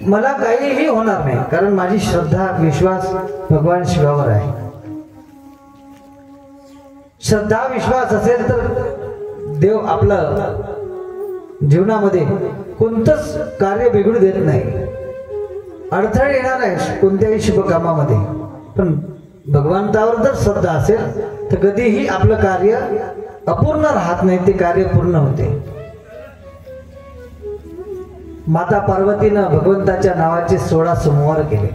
मला काहीही होणार नाही, कारण माझी श्रद्धा विश्वास भगवान शिवावर आहे. श्रद्धा विश्वास असेल तर देव आपलं जीवनामध्ये कोणतंच कार्य बिघडू देत नाही. अडथळे येणार आहे कोणत्याही शुभ कामामध्ये, पण भगवंतावर जर श्रद्धा असेल तर कधीही आपलं कार्य अपूर्ण राहत नाही, ते कार्य पूर्ण होते. माता पार्वतीनं भगवंताच्या नावाचे 16 सोमवार केले.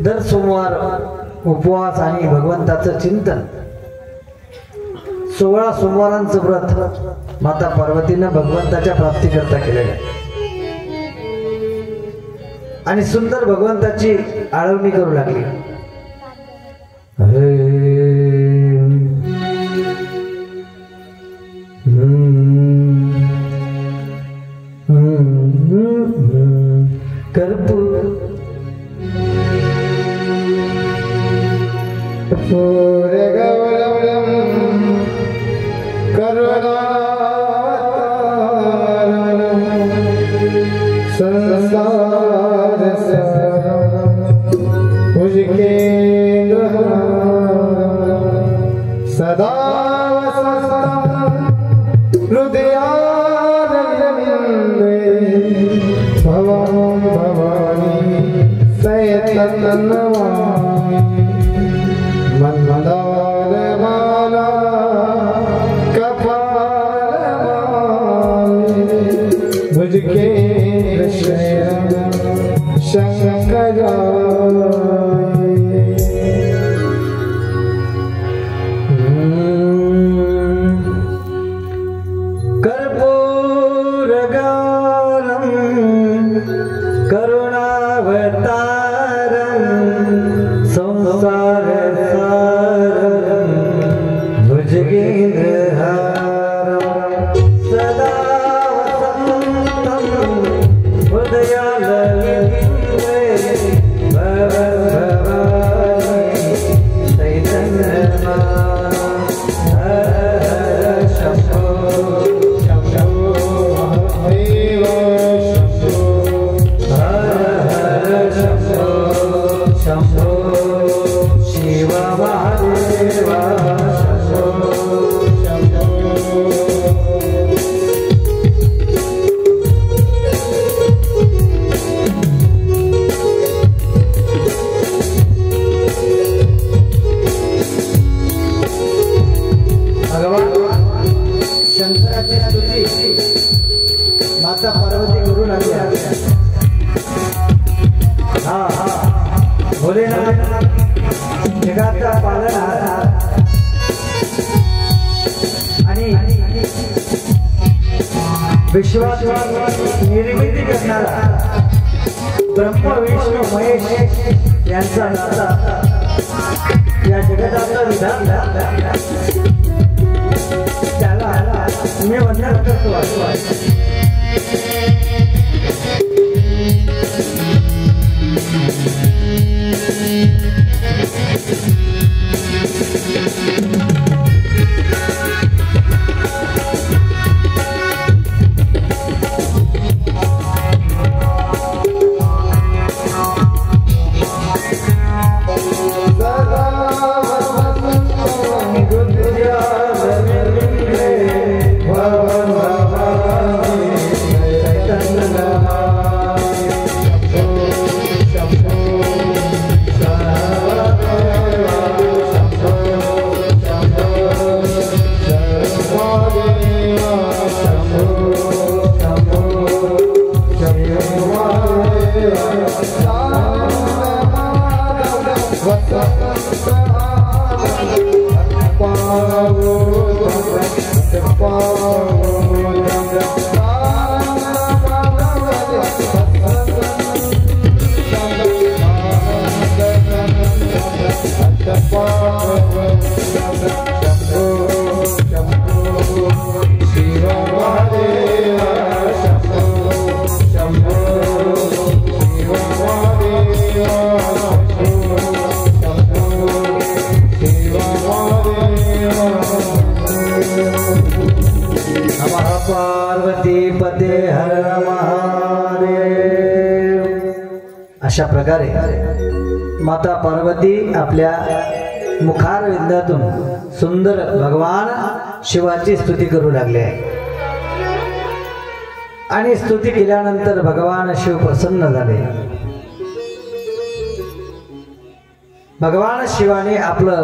दर सोमवार उपवास आणि भगवंताचं चिंतन, 16 सोमवारांचं व्रत माता पार्वतीनं भगवंताच्या प्राप्तीकरता केलेलं आहे आणि सुंदर भगवंताची आळवणी करू लागली. सदा हृदयारविंदे भवानी भवानी सैतन्यवाणी मन्मदारमाला कपालमाले मुझके शरण शंकरा माता पार्वती करू लागल्या. भोलेनाथ जगाचा पालनहार आणि विश्वाची निर्मिती करणारा ब्रह्म विष्णू महेश यांचा नाता या जगताचा विधान त्याला मी वंदन करतो. अशा प्रकारे माता पार्वती आपल्या मुखारविंदातून सुंदर भगवान शिवाची स्तुती करू लागले आहे आणि स्तुती केल्यानंतर भगवान शिव प्रसन्न झाले। भगवान शिवाने आपलं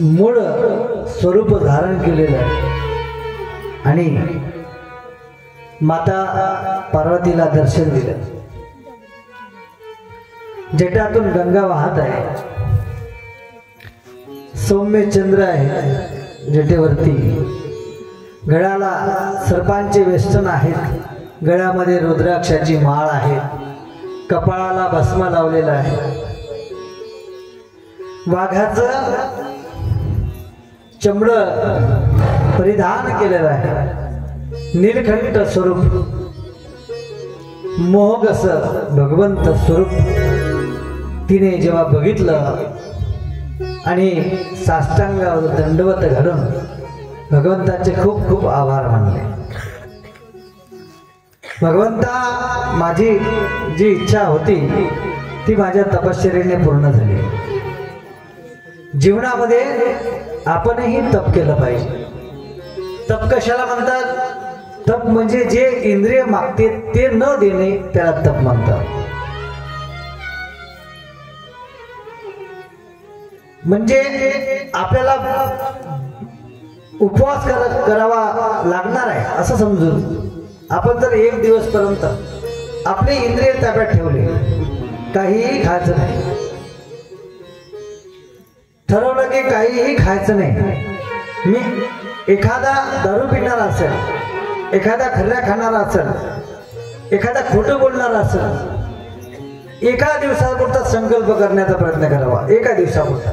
मूळ स्वरूप धारण केलेलं आणि माता पार्वतीला दर्शन दिलं। जटातून गंगा वाहत आहे, सौम्य चंद्र आहे जटेवरती, गळ्याला सर्पांचे वेष्टन आहेत, गळ्यामध्ये रुद्राक्षाची माळ आहे, कपाळाला भस्म लावलेला आहे, वाघाचं चमड परिधान केलेलं आहे, नीलकंठ स्वरूप मोहक असं भगवंत स्वरूप तिने जेव्हा बघितलं आणि साष्टांगावर दंडवत घालून भगवंताचे खूप खूप आभार मानले। भगवंता, माझी जी इच्छा होती ती माझ्या तपश्चर्येने पूर्ण झाली। जीवनामध्ये आपणही तप केलं पाहिजे। तप कशाला म्हणतात? तप म्हणजे जे इंद्रिय मागते ते न देणे त्याला तप म्हणतात। म्हणजे आपल्याला उपवास करावा लागणार आहे असं समजून आपण जर एक दिवस पर्यंत आपले इंद्रिय ताब्यात ठेवले, काहीही खायचं नाही, ठरवलं की काहीही खायचं नाही, मी एखादा दारू पिणारा असेल, एखादा खर्या खाणारा असेल, एखादा खोटं बोलणारा असेल, एका दिवसापुरता संकल्प करण्याचा प्रयत्न करावा। एका दिवसापुरता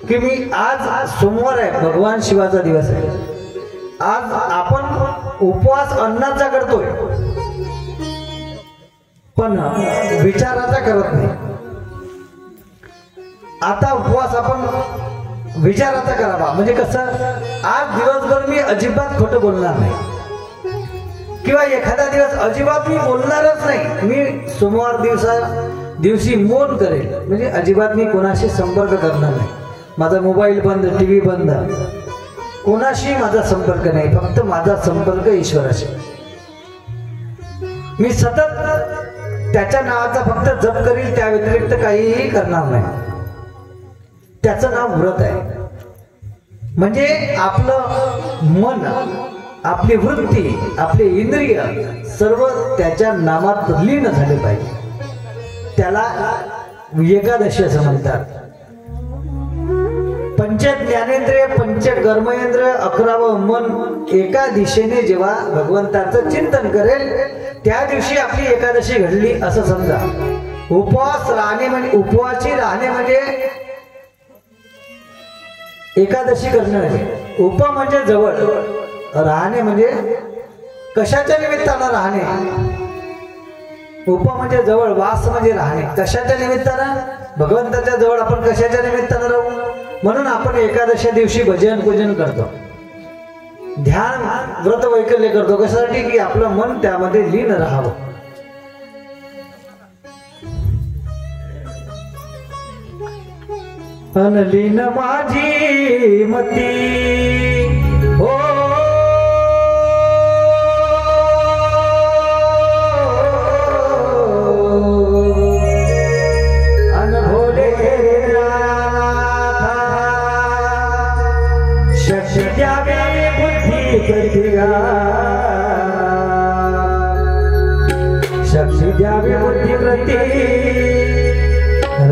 की मी आज सोमवार आहे, भगवान शिवाचा दिवस आहे, आज आपण उपवास अन्नाचा करतोय पण विचाराचा करत नाही। आता उपवास आपण विचाराचा करावा, म्हणजे कसं, आज दिवसभर मी अजिबात खोटं बोलणार नाही किंवा एखादा दिवस अजिबात मी बोलणारच नाही, मी सोमवार दिवशी मौन करेल, म्हणजे अजिबात मी कोणाशी संपर्क करणार नाही, माझा मोबाईल बंद, टीव्ही बंद, कोणाशी माझा संपर्क नाही, फक्त माझा संपर्क ईश्वराशी। मी सतत त्याच्या नावाचा फक्त जप करील, त्या व्यतिरिक्त काहीही करणार नाही। त्याचं नाव व्रत आहे। म्हणजे आपलं मन, आपली वृत्ती, आपले इंद्रिय सर्व त्याच्या नामात लीन झाले पाहिजे। त्याला एकादशी असं म्हणतात। पंच ज्ञानेंद्रिय, पंच कर्मेंद्रिय, 11वं मन एका दिशेने जेव्हा भगवंताचं चिंतन करेल त्या दिवशी आपली एकादशी घडली असं समजा। उपवास राहणे म्हणजे, उपवासी राहणे म्हणजे एकादशी करणे। उप म्हणजे जवळ, राहणे म्हणजे कशाच्या निमित्तानं राहणे। उप म्हणजे जवळ, वास म्हणजे राहणे, कशाच्या निमित्तानं? भगवंताच्या जवळ आपण कशाच्या निमित्तानं राहू? म्हणून आपण एकादशी दिवशी भजन पूजन करतो, ध्यान व्रत वैकल्य करतो, कशासाठी? की आपलं मन त्यामध्ये लीन राहावं। अनलीन माझी मती हो, अनभोले शक्ती द्यावी बुद्धी प्रतिगा, शक्ती द्यावी बुद्धी प्रती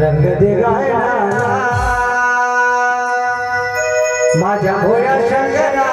रंग दे गायना माझ्या भोया शंकरा।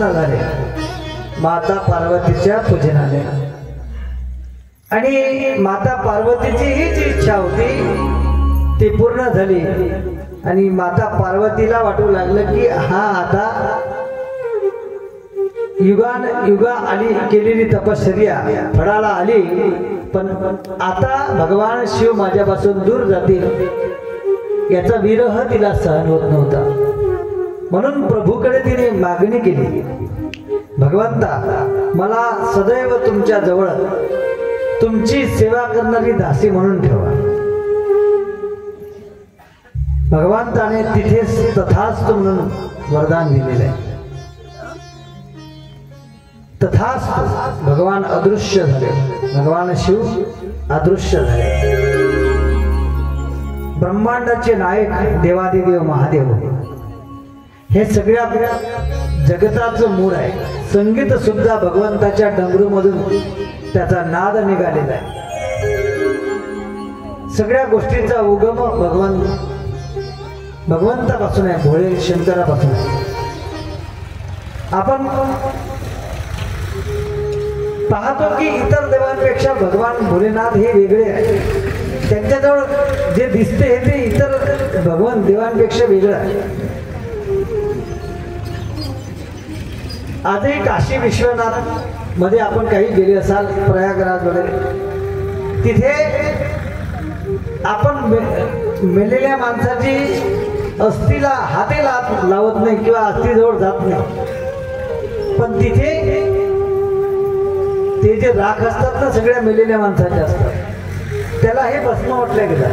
प्रसन्न झाले माता पार्वतीच्या पूजनाने। आणि माता पार्वतीची ही जी इच्छा होती ती पूर्ण झाली। आणि माता पार्वतीला वाटू लागलं की हा आता युगान युगा आली केलेली तपश्चर्या फळाला आली, पण आता भगवान शिव माझ्यापासून दूर जातील याचा विरह तिला सहन होत नव्हता। म्हणून प्रभूकडे तिने मागणी केली, भगवंता मला सदैव तुमच्या जवळ तुमची सेवा करणारी दासी म्हणून ठेवा। भगवंताने तिथेच तथास्तु म्हणून वरदान दिलेलं आहे। तथास्तु भगवान अदृश्य झाले, भगवान शिव अदृश्य झाले। ब्रह्मांडाचे नायक देवादिदेव महादेव हे सगळ्या जगताचं मूळ आहे। संगीत सुद्धा भगवंताच्या डमरू मधून त्याचा नाद निघालेला आहे। सगळ्या गोष्टींचा उगम भगवंतापासून आहे, भोळे शंकरापासून आहे। आपण पाहतो की इतर देवांपेक्षा भगवान भोलेनाथ हे वेगळे आहे। त्यांच्याजवळ जे दिसते ते इतर भगवान देवांपेक्षा वेगळं आहे। आजही काशी विश्वनाथ मध्ये आपण काही गेले असाल, प्रयागराज वगैरे, तिथे आपण मेलेल्या माणसाची अस्थिला हाते लावत नाही किंवा अस्थिजवळ जात नाही, पण तिथे ते जे राख असतात ना सगळ्या मेलेल्या माणसाचे असतात, त्याला हे भस्म म्हटलं गेलं।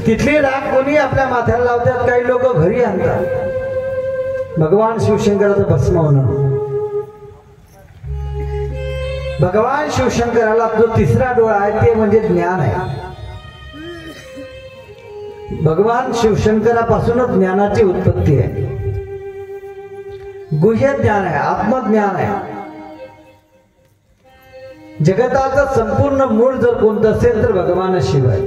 तिथली राख कोणी आपल्या माथ्याला लावतात, काही लोक घरी आणतात। भगवान शिवशंकराचं भस्म होणं, भगवान शिवशंकराला जो तिसरा डोळा आहे ते म्हणजे ज्ञान आहे। भगवान शिवशंकरापासूनच ज्ञानाची उत्पत्ती आहे। गुह्य ज्ञान आहे, आत्मज्ञान आहे। जगताचं संपूर्ण मूळ जर कोणतं असेल तर भगवान शिव आहे।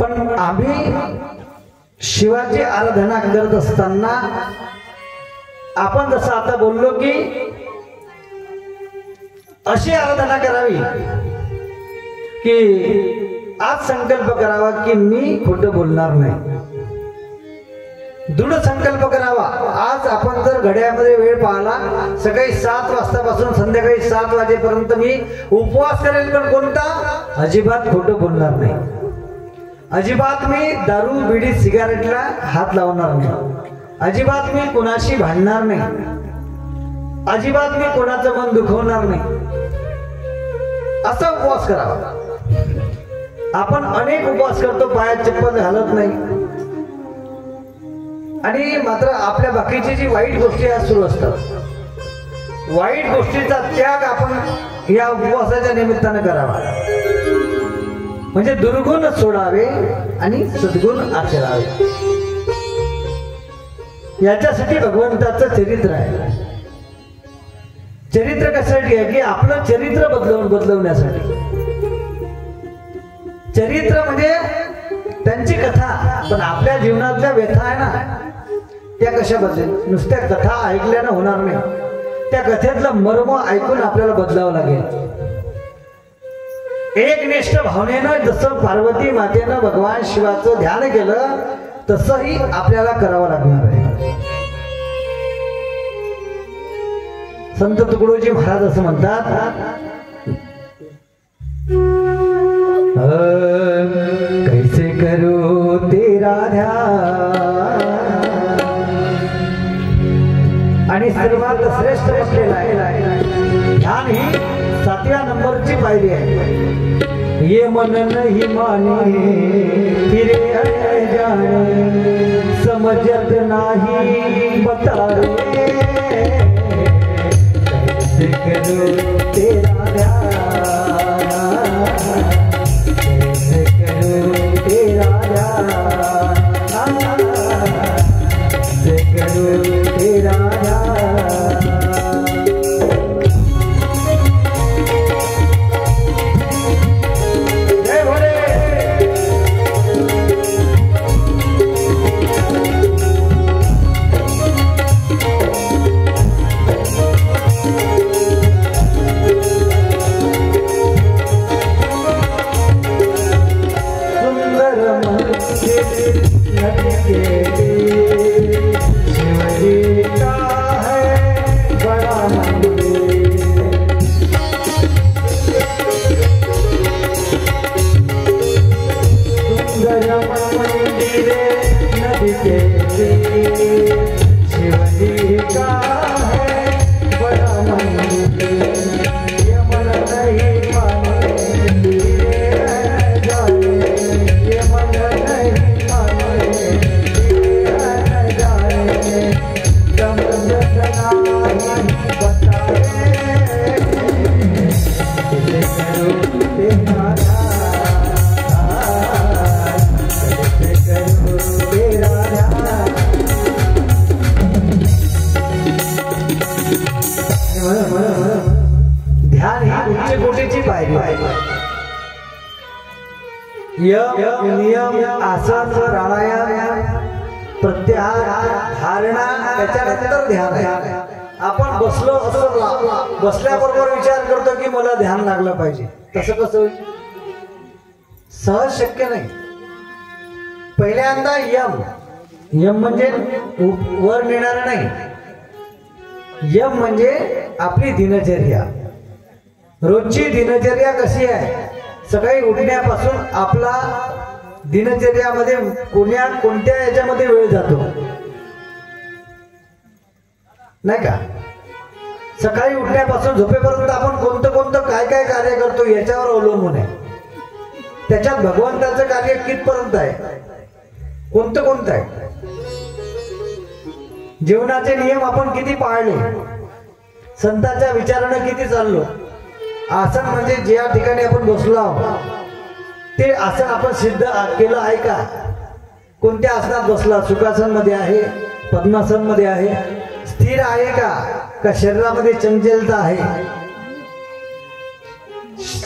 पण आम्ही शिवाची आराधना करत असताना आपण जसं आता बोललो की अशी आराधना करावी की आज संकल्प करावा की मी खोटं बोलणार नाही। दृढ संकल्प करावा। आज आपण जर घड्याळामध्ये वेळ पाहिला, सकाळी 7 वाजतापासून संध्याकाळी 7 वाजेपर्यंत मी उपवास करेल, पण कोणता? अजिबात खोटं बोलणार नाही। अजिबात मी दारू बिडी सिगारेटला हात लावणार नाही। अजिबात मी कोणाशी भांडणार नाही। अजिबात मी कोणाचं मन दुखवणार नाही। असा उपवास करावा। आपण अनेक उपवास करतो, पायात चप्पल घालत नाही, आणि मात्र आपल्या बाकीची जी वाईट गोष्टी सुरू असतात, वाईट गोष्टीचा त्याग आपण या उपवासाच्या निमित्तानं करावा। म्हणजे दुर्गुण सोडावे आणि सद्गुण आचरावे। याच्यासाठी भगवंताचं चरित्र आहे। चरित्र कशासाठी आहे की आपलं चरित्र बदलवण्यासाठी। चरित्र म्हणजे त्यांची कथा, पण आपल्या जीवनातल्या व्यथा आहे ना त्या कशा बदलेल? नुसत्या कथा ऐकल्यानं होणार नाही, त्या कथेतलं मर्म ऐकून आपल्याला बदलावं लागेल। एकनिष्ठ भावनेनं जसं पार्वती मातेनं भगवान शिवाचं ध्यान केलं तसंही आपल्याला करावं लागणार आहे। संत तुकडोजी महाराज असं म्हणतात, कैसे करू तेरा ध्यान, आणि सर्वात श्रेष्ठ असलेला आहे ध्यान ही 7व्या नंबरची पायरी आहे। ये मन नहीं माने फिरे अनजाने, समझत नाही बता रे, कैसे करू तेरा ध्यान, कैसे करू तेरा ध्यान, कैसे करू तेरा ध्यान। कैसी शिवजी का है बड़ा मंदिर, ये मन नहीं माने ये रह जाए, ये मन नहीं माने ये रह जाए, समझ नहीं बताए कैसे करूं तुम्हारा ध्यान ही उच्च कोटीची पायरी आहे. यम नियम आसन प्राणायाम प्रत्याहार धारणा त्याच्यानंतर ध्यान आहे. आपण बसलो असं बसल्याबरोबर विचार करतो की मला ध्यान लागलं पाहिजे, तसं कसं होईल? सहज शक्य नाही. पहिल्यांदा यम म्हणजे वर नेणारा नाही. यम म्हणजे आपली दिनचर्या, रोजची दिनचर्या कशी आहे. सकाळी उठण्यापासून आपला दिनचर्यामध्ये कोणत्या याच्यामध्ये वेळ जातो नाही का. सकाळी उठण्यापासून झोपेपर्यंत आपण कोणतं काय कार्य करतो याच्यावर अवलंबून आहे. त्याच्यात भगवंताचं कार्य कितपर्यंत आहे, कोणतं आहे. जीवनाचे नियम आपण किती पाळले, संतांच्या विचारानं किती चाललो. आसन म्हणजे ज्या ठिकाणी आपण बसलो आहोत ते आसन आपण सिद्ध केलं आहे का. कोणत्या आसनात बसला, सुखासन मध्ये आहे, पद्मासन मध्ये आहे, स्थिर आहे का शरीरामध्ये चंचलता आहे.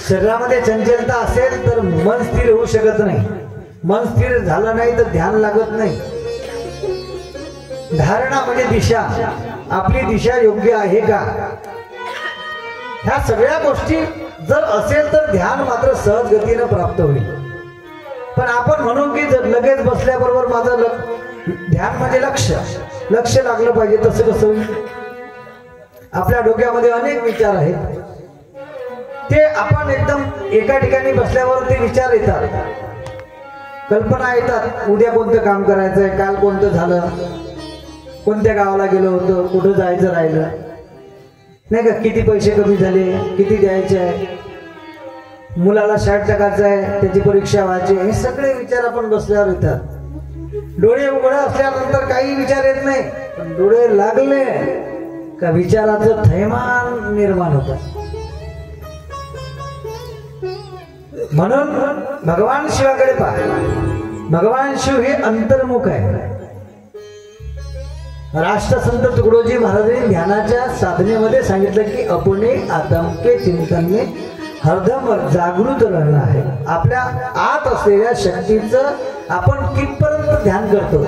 शरीरामध्ये चंचलता असेल तर मन स्थिर होऊ शकत नाही. मन स्थिर झालं नाही तर ध्यान लागत नाही. धारणा म्हणजे दिशा, आपली दिशा योग्य आहे का. ह्या सगळ्या गोष्टी जर असेल तर ध्यान मात्र सहज गतीने प्राप्त होईल. पण आपण म्हणून की लगेच बसल्याबरोबर माझं ध्यान म्हणजे लक्ष लागलं पाहिजे, तसं कसं होईल. आपल्या डोक्यामध्ये अनेक विचार आहेत, ते आपण एकदम एका ठिकाणी बसल्यावर ते विचार येतात, कल्पना येतात. उद्या कोणतं काम करायचंय, काल कोणतं झालं, कोणत्या गावाला गेलो होतो, कुठं जायचं राहिलं नाही का, किती पैसे कमी झाले, किती द्यायचे आहे, मुलाला शाळेत टाकायचं आहे, त्याची परीक्षा व्हायची, हे सगळे विचार आपण बसल्यावर येतात. डोळे उघडे असल्यानंतर काही विचार येत नाही, पण डोळे लागले का विचाराचं थैमान निर्माण होतं. म्हणून भगवान शिवाकडे पहा. भगवान शिव हे अंतर्मुख आहे. राष्ट्रसंत तुकडोजी महाराजांनी ध्यानाच्या साधनेमध्ये सांगितलं की अपने आत्म के चिंतन में हरदम जागृत राहणं आहे. आपल्या आत असलेल्या शक्तीचं आपण कितपर्यंत ध्यान करतो.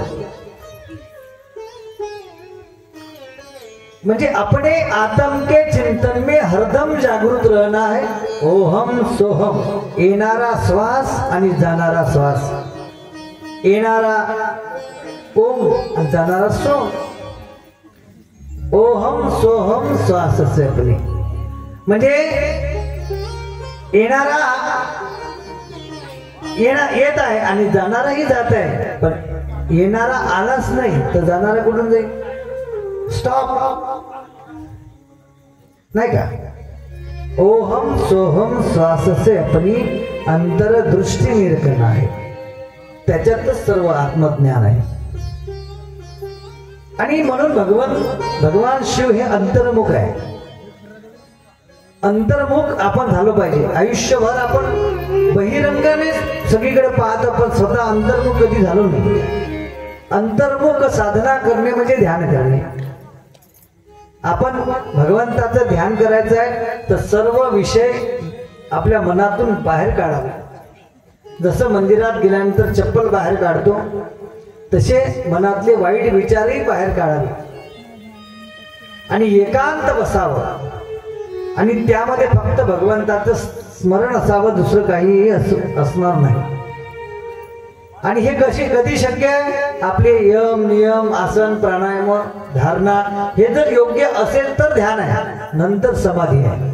म्हणजे अपने आत्म के चिंतन में हरदम जागृत रहना है. ओहम सोहम, येणारा श्वास आणि जाणारा श्वास, येणारा ओम आणि जाणारा सोम. ओहम सोहम श्वास से अपने, म्हणजे येणारा येत आहे आणि जाणाराही जात आहे. पण येणारा आलाच नाही तर जाणारा कुठून जाईल. स्टॉप नाही का. ओहम सोहम श्वास से अपनी अंतरदृष्टी निरखण आहे. त्याच्यातच सर्व आत्मज्ञान आहे. आणि म्हणून भगवान शिव हे अंतर्मुख आहे. अंतर्मुख आपण झालो पाहिजे. आयुष्यभर आपण बहिरंगाने सगळीकडे पाहतो पण स्वतः अंतर्मुख कधी झालो नाही. अंतर्मुख साधना करणे म्हणजे ध्यान करणे. आपण भगवंताचं ध्यान करायचं आहे तर सर्व विषय आपल्या मनातून बाहेर काढावे. जसं मंदिरात गेल्यानंतर चप्पल बाहेर काढतो तसे मनातले वाईट विचारही बाहेर काढावे आणि एकांत बसावं आणि त्यामध्ये फक्त भगवंताचं स्मरण असावं, दुसरं काहीही असणार नाही. आणि हे कधी शक्य आहे. आपले यम नियम आसन प्राणायाम धारणा हे जर योग्य असेल तर ध्यान आहे, नंतर समाधी आहे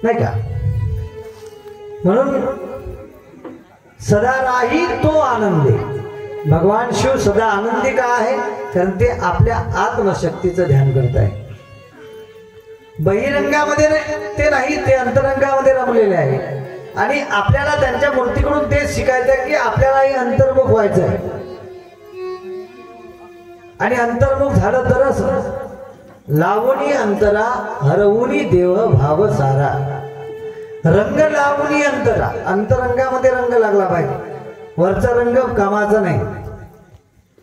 नाही का. म्हणून सदा राही तो आनंदे, भगवान शिव सदा आनंदी का आहे? कारण ते आपल्या आत्मशक्तीचं ध्यान करत आहे. बहिरंगामध्ये ते नाही, ते अंतरंगामध्ये रमलेले आहे. आणि आपल्याला त्यांच्या मूर्तीकडून तेच शिकायचं आहे की आपल्यालाही अंतर्मुख व्हायचं आहे. आणि अंतर्मुख झालं तरच लावणी अंतरा हरवुनी देव भाव सारा. रंग लावणी अंतरा, अंतरंगामध्ये रंग लागला पाहिजे, वरचा रंग कामाचा नाही.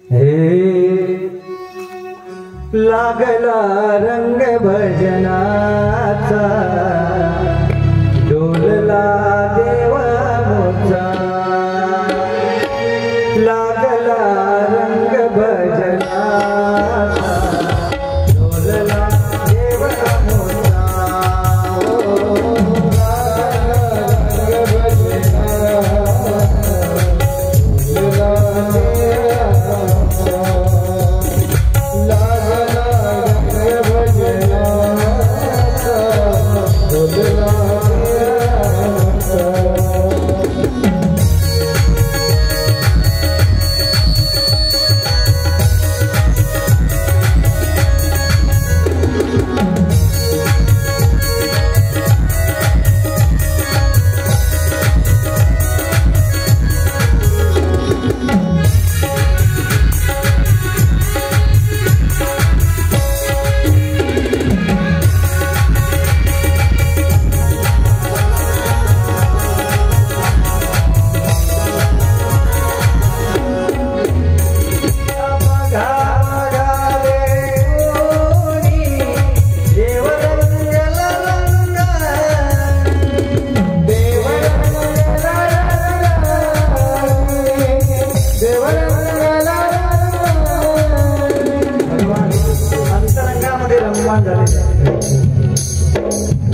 हे लागला रंग भजनाचा, डोलला देव मोचा. लागला रंग भजनाचा, डोलला देव मोचा.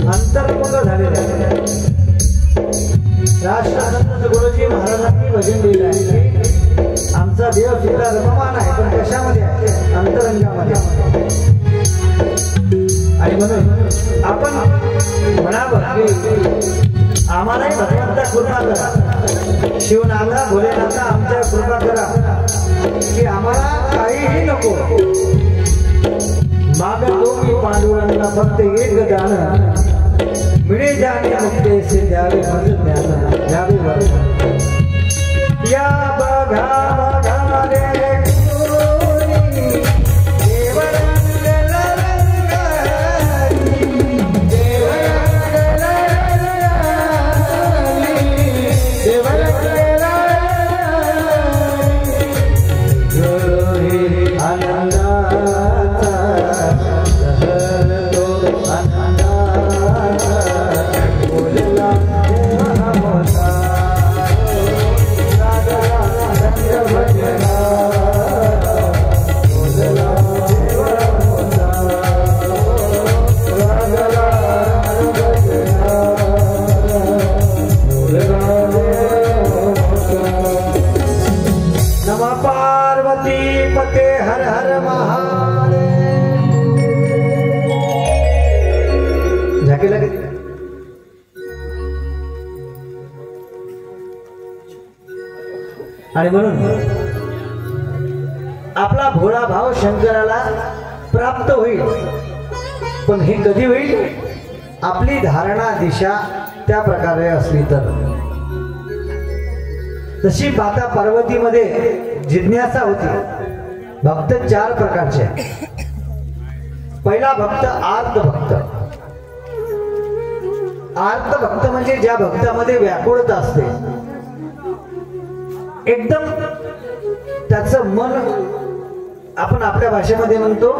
अंतर्मुख झालेले राष्ट्रसंत गुरुजी महाराजांनी भजन लिहिलं आहे. आमचा देव सुद्धा रममान आहे, पण कशामध्ये आहे? अंतरंगामध्ये. आणि म्हणून आपण म्हणावं की आम्हालाही भगवंता कृपा करा, शिवनाथा भोलेनाथा आमच्या कृपा करा की आम्हाला काहीही नको. मागतो मी पांडुरंगा फक्त एक दान, मिळे जाणे मुक्तेसे द्यावे मज ज्ञान, द्यावे वर. या बघा बघा रे कोणी देव रंगला रंगारी, देव रंगला रंगारी, देव रंगला रंगारी. आनंदाचा लहरतो आनंदाचा, बोलला देव मोठा. लागला रंग भजना, बोलला देव मोठा. लागला रंग भजना, बोलला देव मोठा. नमः पार्वती पते हर हर महादेव. झाके लगे आणि म्हणून आपला भोळा भाव शंकराला प्राप्त होईल. पण हे कधी होईल? आपली धारणा दिशा त्या प्रकारे असली तर. तशी माता पार्वतीमध्ये जिज्ञासा होती. भक्त चार प्रकारचे. पहिला भक्त आर्त भक्त. आर्त भक्त म्हणजे ज्या भक्तामध्ये व्याकुळता असते, एकदम त्याचं मन, आपण आपल्या भाषेमध्ये म्हणतो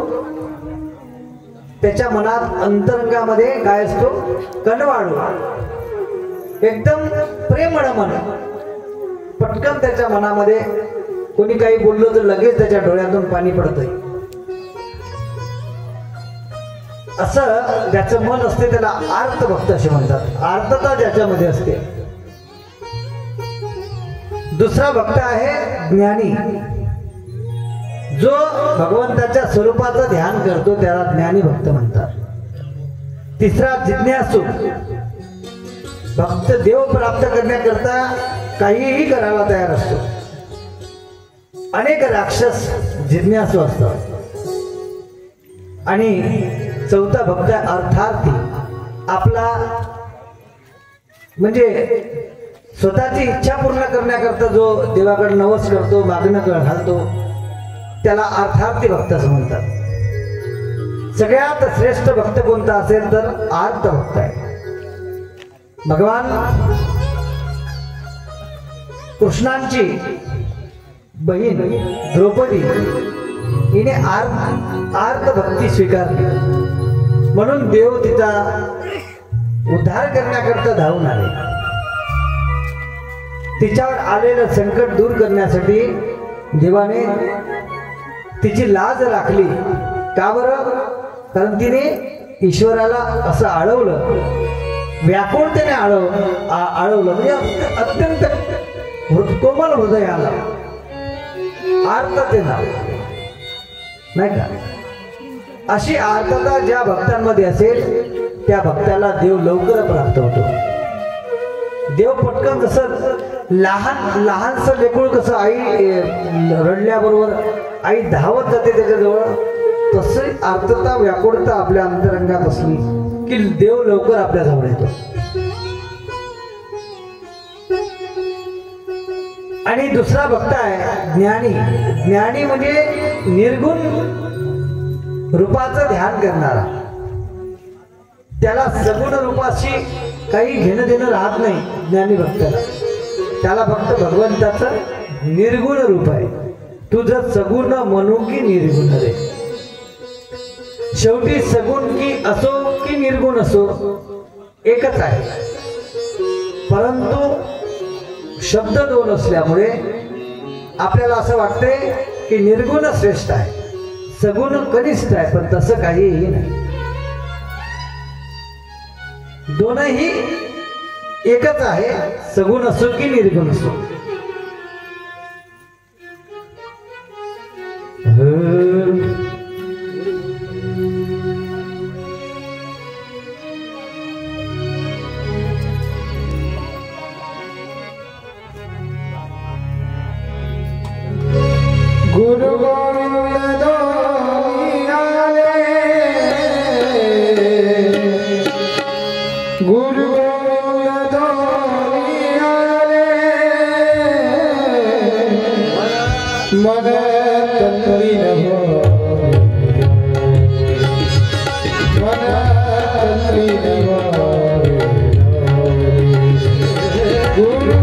त्याच्या मनात अंतरंगामध्ये काय असतो? कनवाळू. एकदम प्रेमळ मन. पटकन त्याच्या मनामध्ये कोणी काही बोललं तर लगेच त्याच्या डोळ्यातून पाणी पडतंय. असं ज्याचं मन असते त्याला आर्त भक्त असे म्हणतात. आर्तता ज्याच्यामध्ये असते. दुसरा भक्त आहे ज्ञानी, जो भगवंताच्या स्वरूपाचं ध्यान करतो त्याला ज्ञानी भक्त म्हणतात. तिसरा जिज्ञासू, भक्त देव प्राप्त करण्याकरता काहीही करायला तयार असतो. अनेक राक्षस जिज्ञासू असतात आणि चौथा भक्त अर्थार्थी आपला म्हणजे स्वतःची इच्छा पूर्ण करण्याकरता जो देवाकडे नवस करतो मागणं घालतो त्याला अर्थार्थी भक्त असं म्हणतात. सगळ्यात श्रेष्ठ भक्त कोणता असेल तर आर्त भक्त आहे. भगवान कृष्णांची बहीण द्रौपदी हिने आर्त भक्ती स्वीकारली म्हणून देव तिचा उद्धार करण्याकरता धावून आले. तिच्यावर आलेलं संकट दूर करण्यासाठी देवाने तिची लाज राखली. का बरं? कारण तिने ईश्वराला असं आळवलं, व्याकुळतेने आळवलं म्हणजे अत्यंत कोमल हृदयाला आर्तते नाव नाही का. अशी आर्तता ज्या भक्तांमध्ये असेल त्या भक्ताला देव लवकर प्राप्त होतो. देव पटकन जसं लहानसं लेकूळ कसं आई रडल्याबरोबर आई धावत जाते त्याच्याजवळ, तसे आर्तता व्याकुळता आपल्या अंतरंगात असली की देव लवकर आपल्या जवळ येतो. आणि दुसरा भक्त आहे ज्ञानी. ज्ञानी म्हणजे निर्गुण रूपाचं ध्यान करणारा. त्याला सगुण रूपाशी काही घेणं देणं राहत नाही. ज्ञानी भक्ताला त्याला फक्त भगवंताचं निर्गुण रूप आहे. तुझं सगुण म्हणू की निर्गुण रे, शेवटी सगुण की असो की निर्गुण असो एकच आहे. परंतु शब्द दोन असल्यामुळे आपल्याला असं वाटते की निर्गुण श्रेष्ठ आहे, सगुण कनिष्ठ आहे, पण तसं काहीही नाही. दोनही एकच आहे, सगुण असो की निर्गुण असो. गुरु गोविंद आले, गुरु गोविंद आले, मन तंत्री नमो, मन तंत्री नमो. गुरु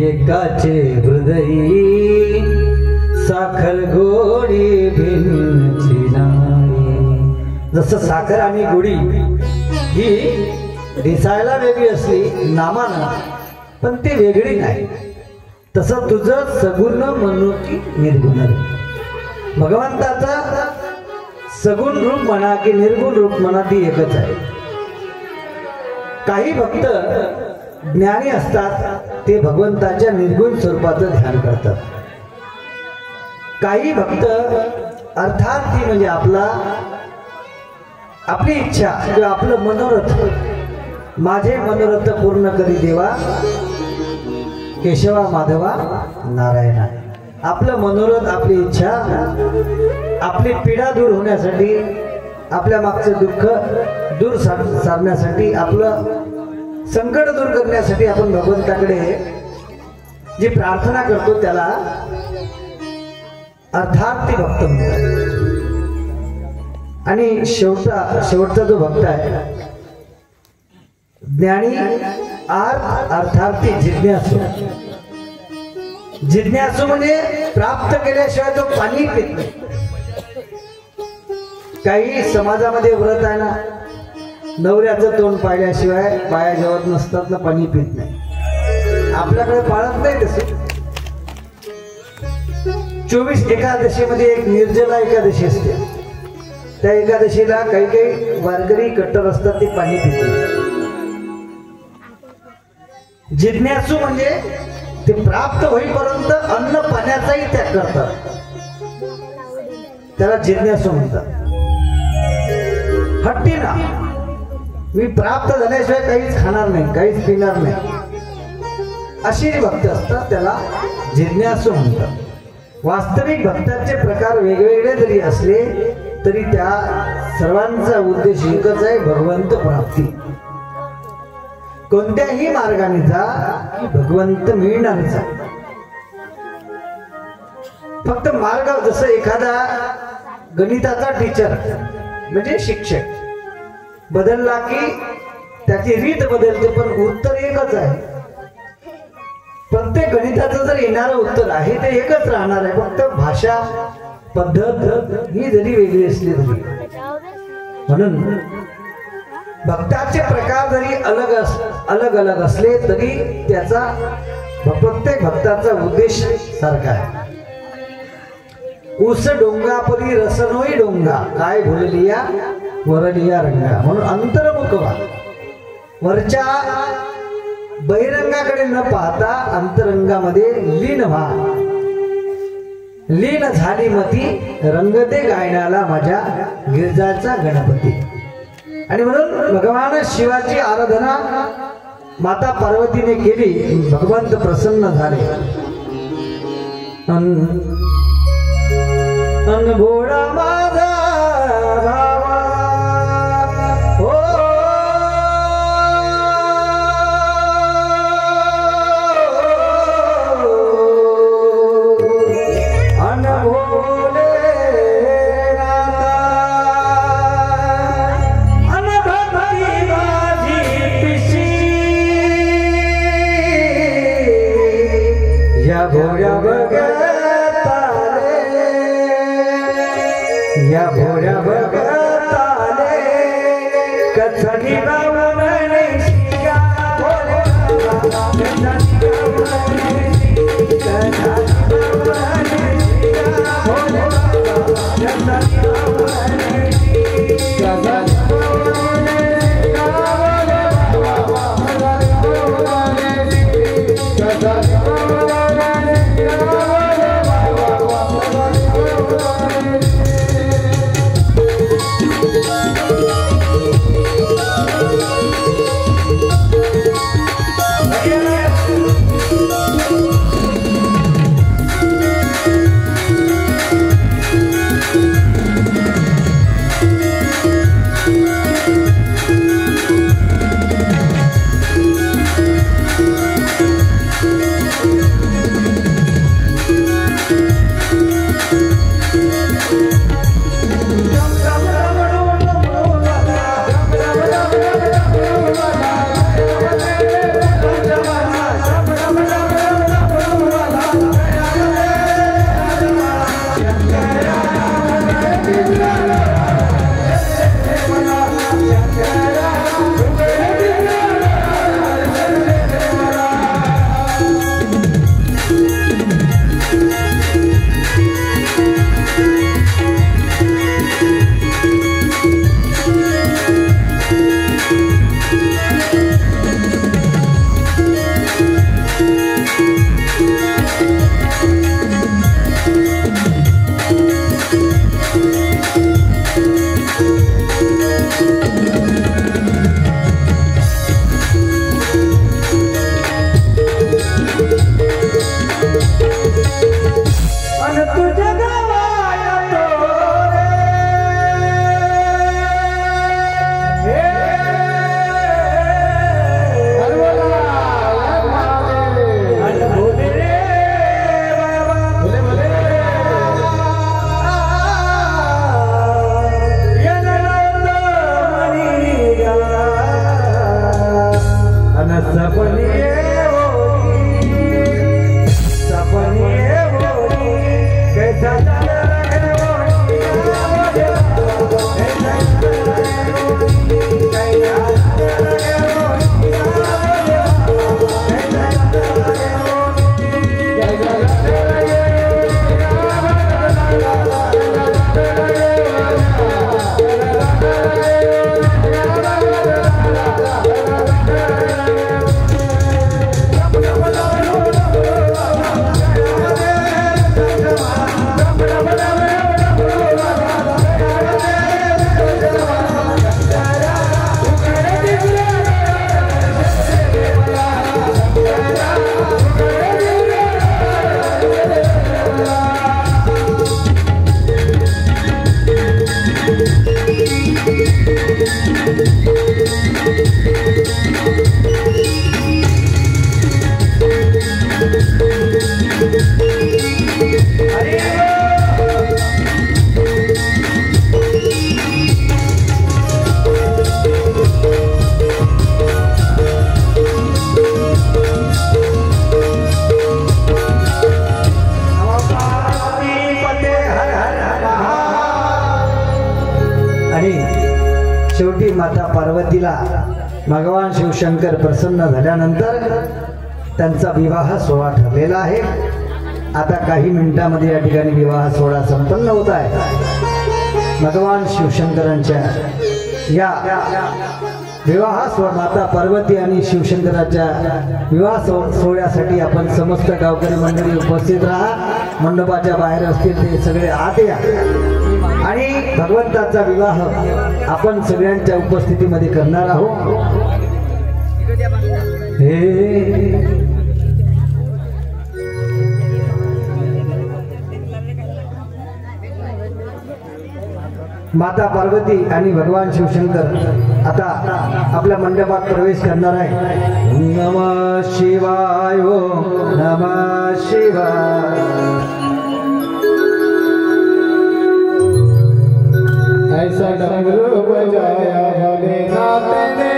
एकाचे हृदयी साखर गोडी भिन्नची नाही. जसं साखर आणि गोडी ही दिसायला वेगळी असली नामानं, पण ती वेगळी नाही, तसं तुझं सगुण म्हणू की निर्गुण. भगवंताचा सगुण रूप म्हणा की निर्गुण रूप म्हणा ती एकच आहे. काही भक्त ज्ञानी असतात ते भगवंताच्या निर्गुण स्वरूपाचं ध्यान करतात. काही भक्त अर्थात ती म्हणजे आपली इच्छा किंवा आपलं मनोरथ, माझे मनोरथ पूर्ण करी देवा केशवा माधवा नारायणा. आपलं मनोरथ, आपली इच्छा, आपली पीडा दूर होण्यासाठी, आपल्या मागचं दुःख दूर सारण्यासाठी, आपलं संकट दूर करण्यासाठी आपण भगवंताकडे जी प्रार्थना करतो त्याला अर्थार्थी भक्त म्हणतात. आणि शेवटचा जो भक्त आहे ज्ञानी अर्थार्थी जिज्ञासू. जिज्ञासू म्हणजे प्राप्त केल्याशिवाय तो पाणी पित नाही. काही समाजामध्ये व्रत आहे ना, नवऱ्याचं तोंड पाहिल्याशिवाय बाया जेवत नसतात ना, पाणी पित नाही. आपल्याकडे पाळत नाही तसे. 24 एकादशीमध्ये एक निर्जला एकादशी असते. त्या एकादशीला काही वारकरी कट्टर असतात, ते पाणी पितात. जिज्ञासू म्हणजे ते प्राप्त होईपर्यंत अन्न पाण्याचाही त्याग करतात, त्याला जिज्ञासू म्हणतात. हट्टी ना, मी प्राप्त झाल्याशिवाय काहीच खाणार नाही, काहीच पिणार नाही, अशी जी भक्त असतात त्याला जिज्ञासू म्हणतात. वास्तविक भक्तांचे प्रकार वेगवेगळे जरी असले तरी त्या सर्वांचा उद्देश एकच आहे, भगवंत प्राप्ती. कोणत्याही मार्गाने जा की भगवंत मिळणारच आहे. फक्त मार्ग, जसं एखादा गणिताचा टीचर म्हणजे शिक्षक बदलला की त्याची रीत बदलते, पण उत्तर एकच आहे. प्रत्येक गणिताचं जर येणारं उत्तर आहे ते एकच राहणार आहे, फक्त भाषा पद्धत ही जरी वेगळी असली तरी. म्हणून भक्ताचे प्रकार जरी अलग अलग असले तरी त्याचा प्रत्येक भक्ताचा उद्देश सारखा आहे. ऊस डोंगा परी रसनोई डोंगा, काय भुललिया वरलिया रंगा. म्हणून अंतर्मुख व्हा, वरच्या बहिरंगाकडे न पाहता अंतरंगामध्ये लीन व्हा. लीन झाली मती रंगते गायनाला माझ्या गिरजाचा गणपती. आणि म्हणून भगवान शिवाची आराधना माता पार्वतीने केली, भगवंत प्रसन्न झाले. भोळा माझा भावा हो, अनभोले नाता अनभक्ती माझी पिशी, या भोळ्या या भोळ्या भगताले कथनी बावने शिका भोले कथनी बावने शिका भोले कथनी बावने शिका Thank you. शेवटी माता पार्वतीला भगवान शिवशंकर प्रसन्न झाल्यानंतर त्यांचा विवाह सोहळा ठरलेला आहे। आता काही मिनिटांमध्ये या ठिकाणी विवाह सोहळा संपन्न होत आहे। भगवान शिवशंकरांच्या या विवाह सोहळा माता पार्वती आणि शिवशंकराच्या विवाह सोहळ्यासाठी आपण समस्त गावकरी मंडळी उपस्थित राहा। मंडपाच्या बाहेर असतील ते सगळे आत या आणि भगवंताचा विवाह आपण सगळ्यांच्या उपस्थितीमध्ये करणार आहोत। माता पार्वती आणि भगवान शिवशंकर आता आपल्या मंडपात प्रवेश करणार आहे। नमः शिवाय, नमः शिवाय। ऐसा डमरू बजाया भोलेनाथ ने,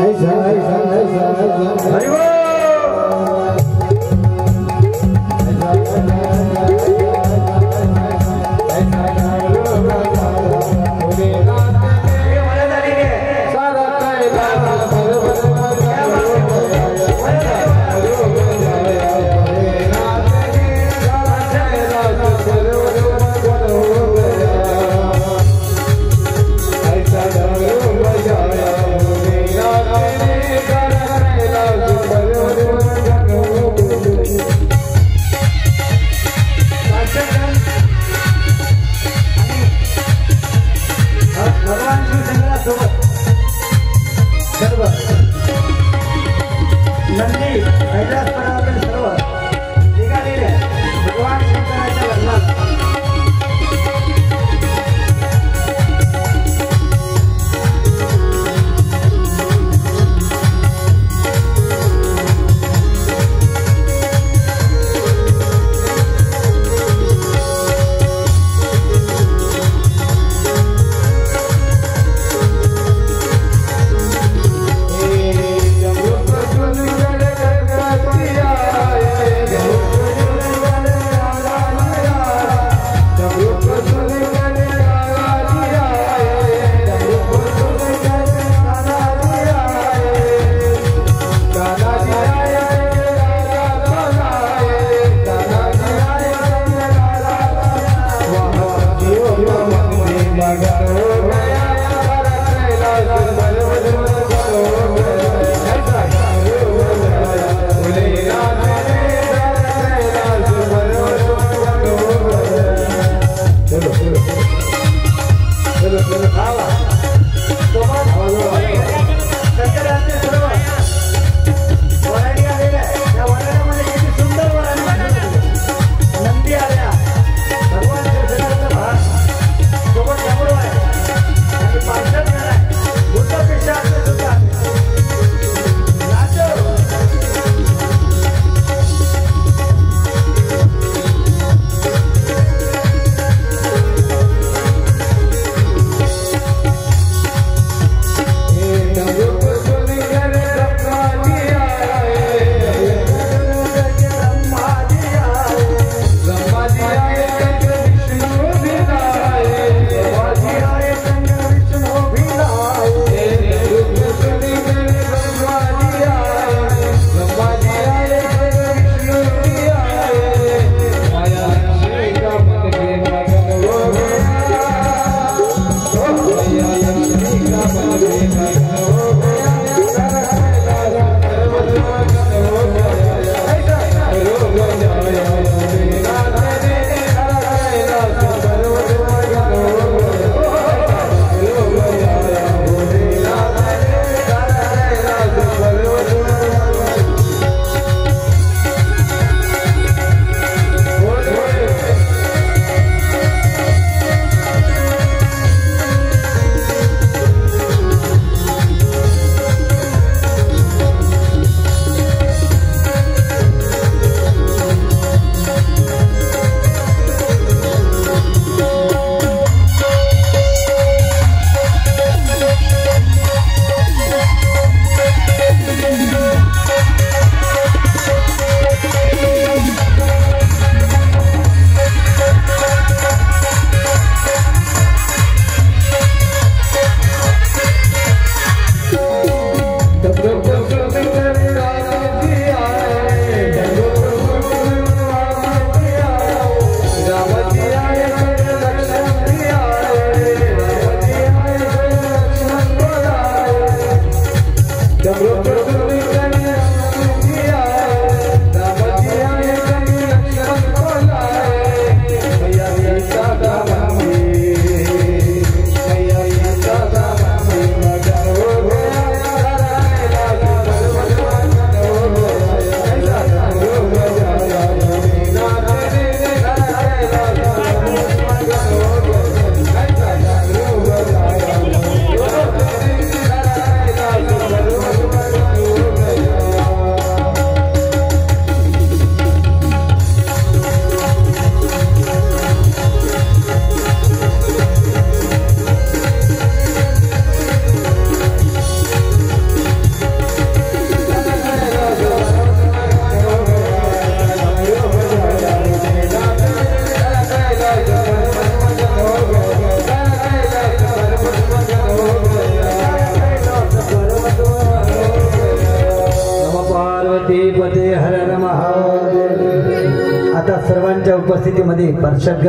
ऐसा ऐसा ऐसा हरि बोल। पार्वती पते हर हर महादेव. आता सर्वांच्या उपस्थितीमध्ये पार्षद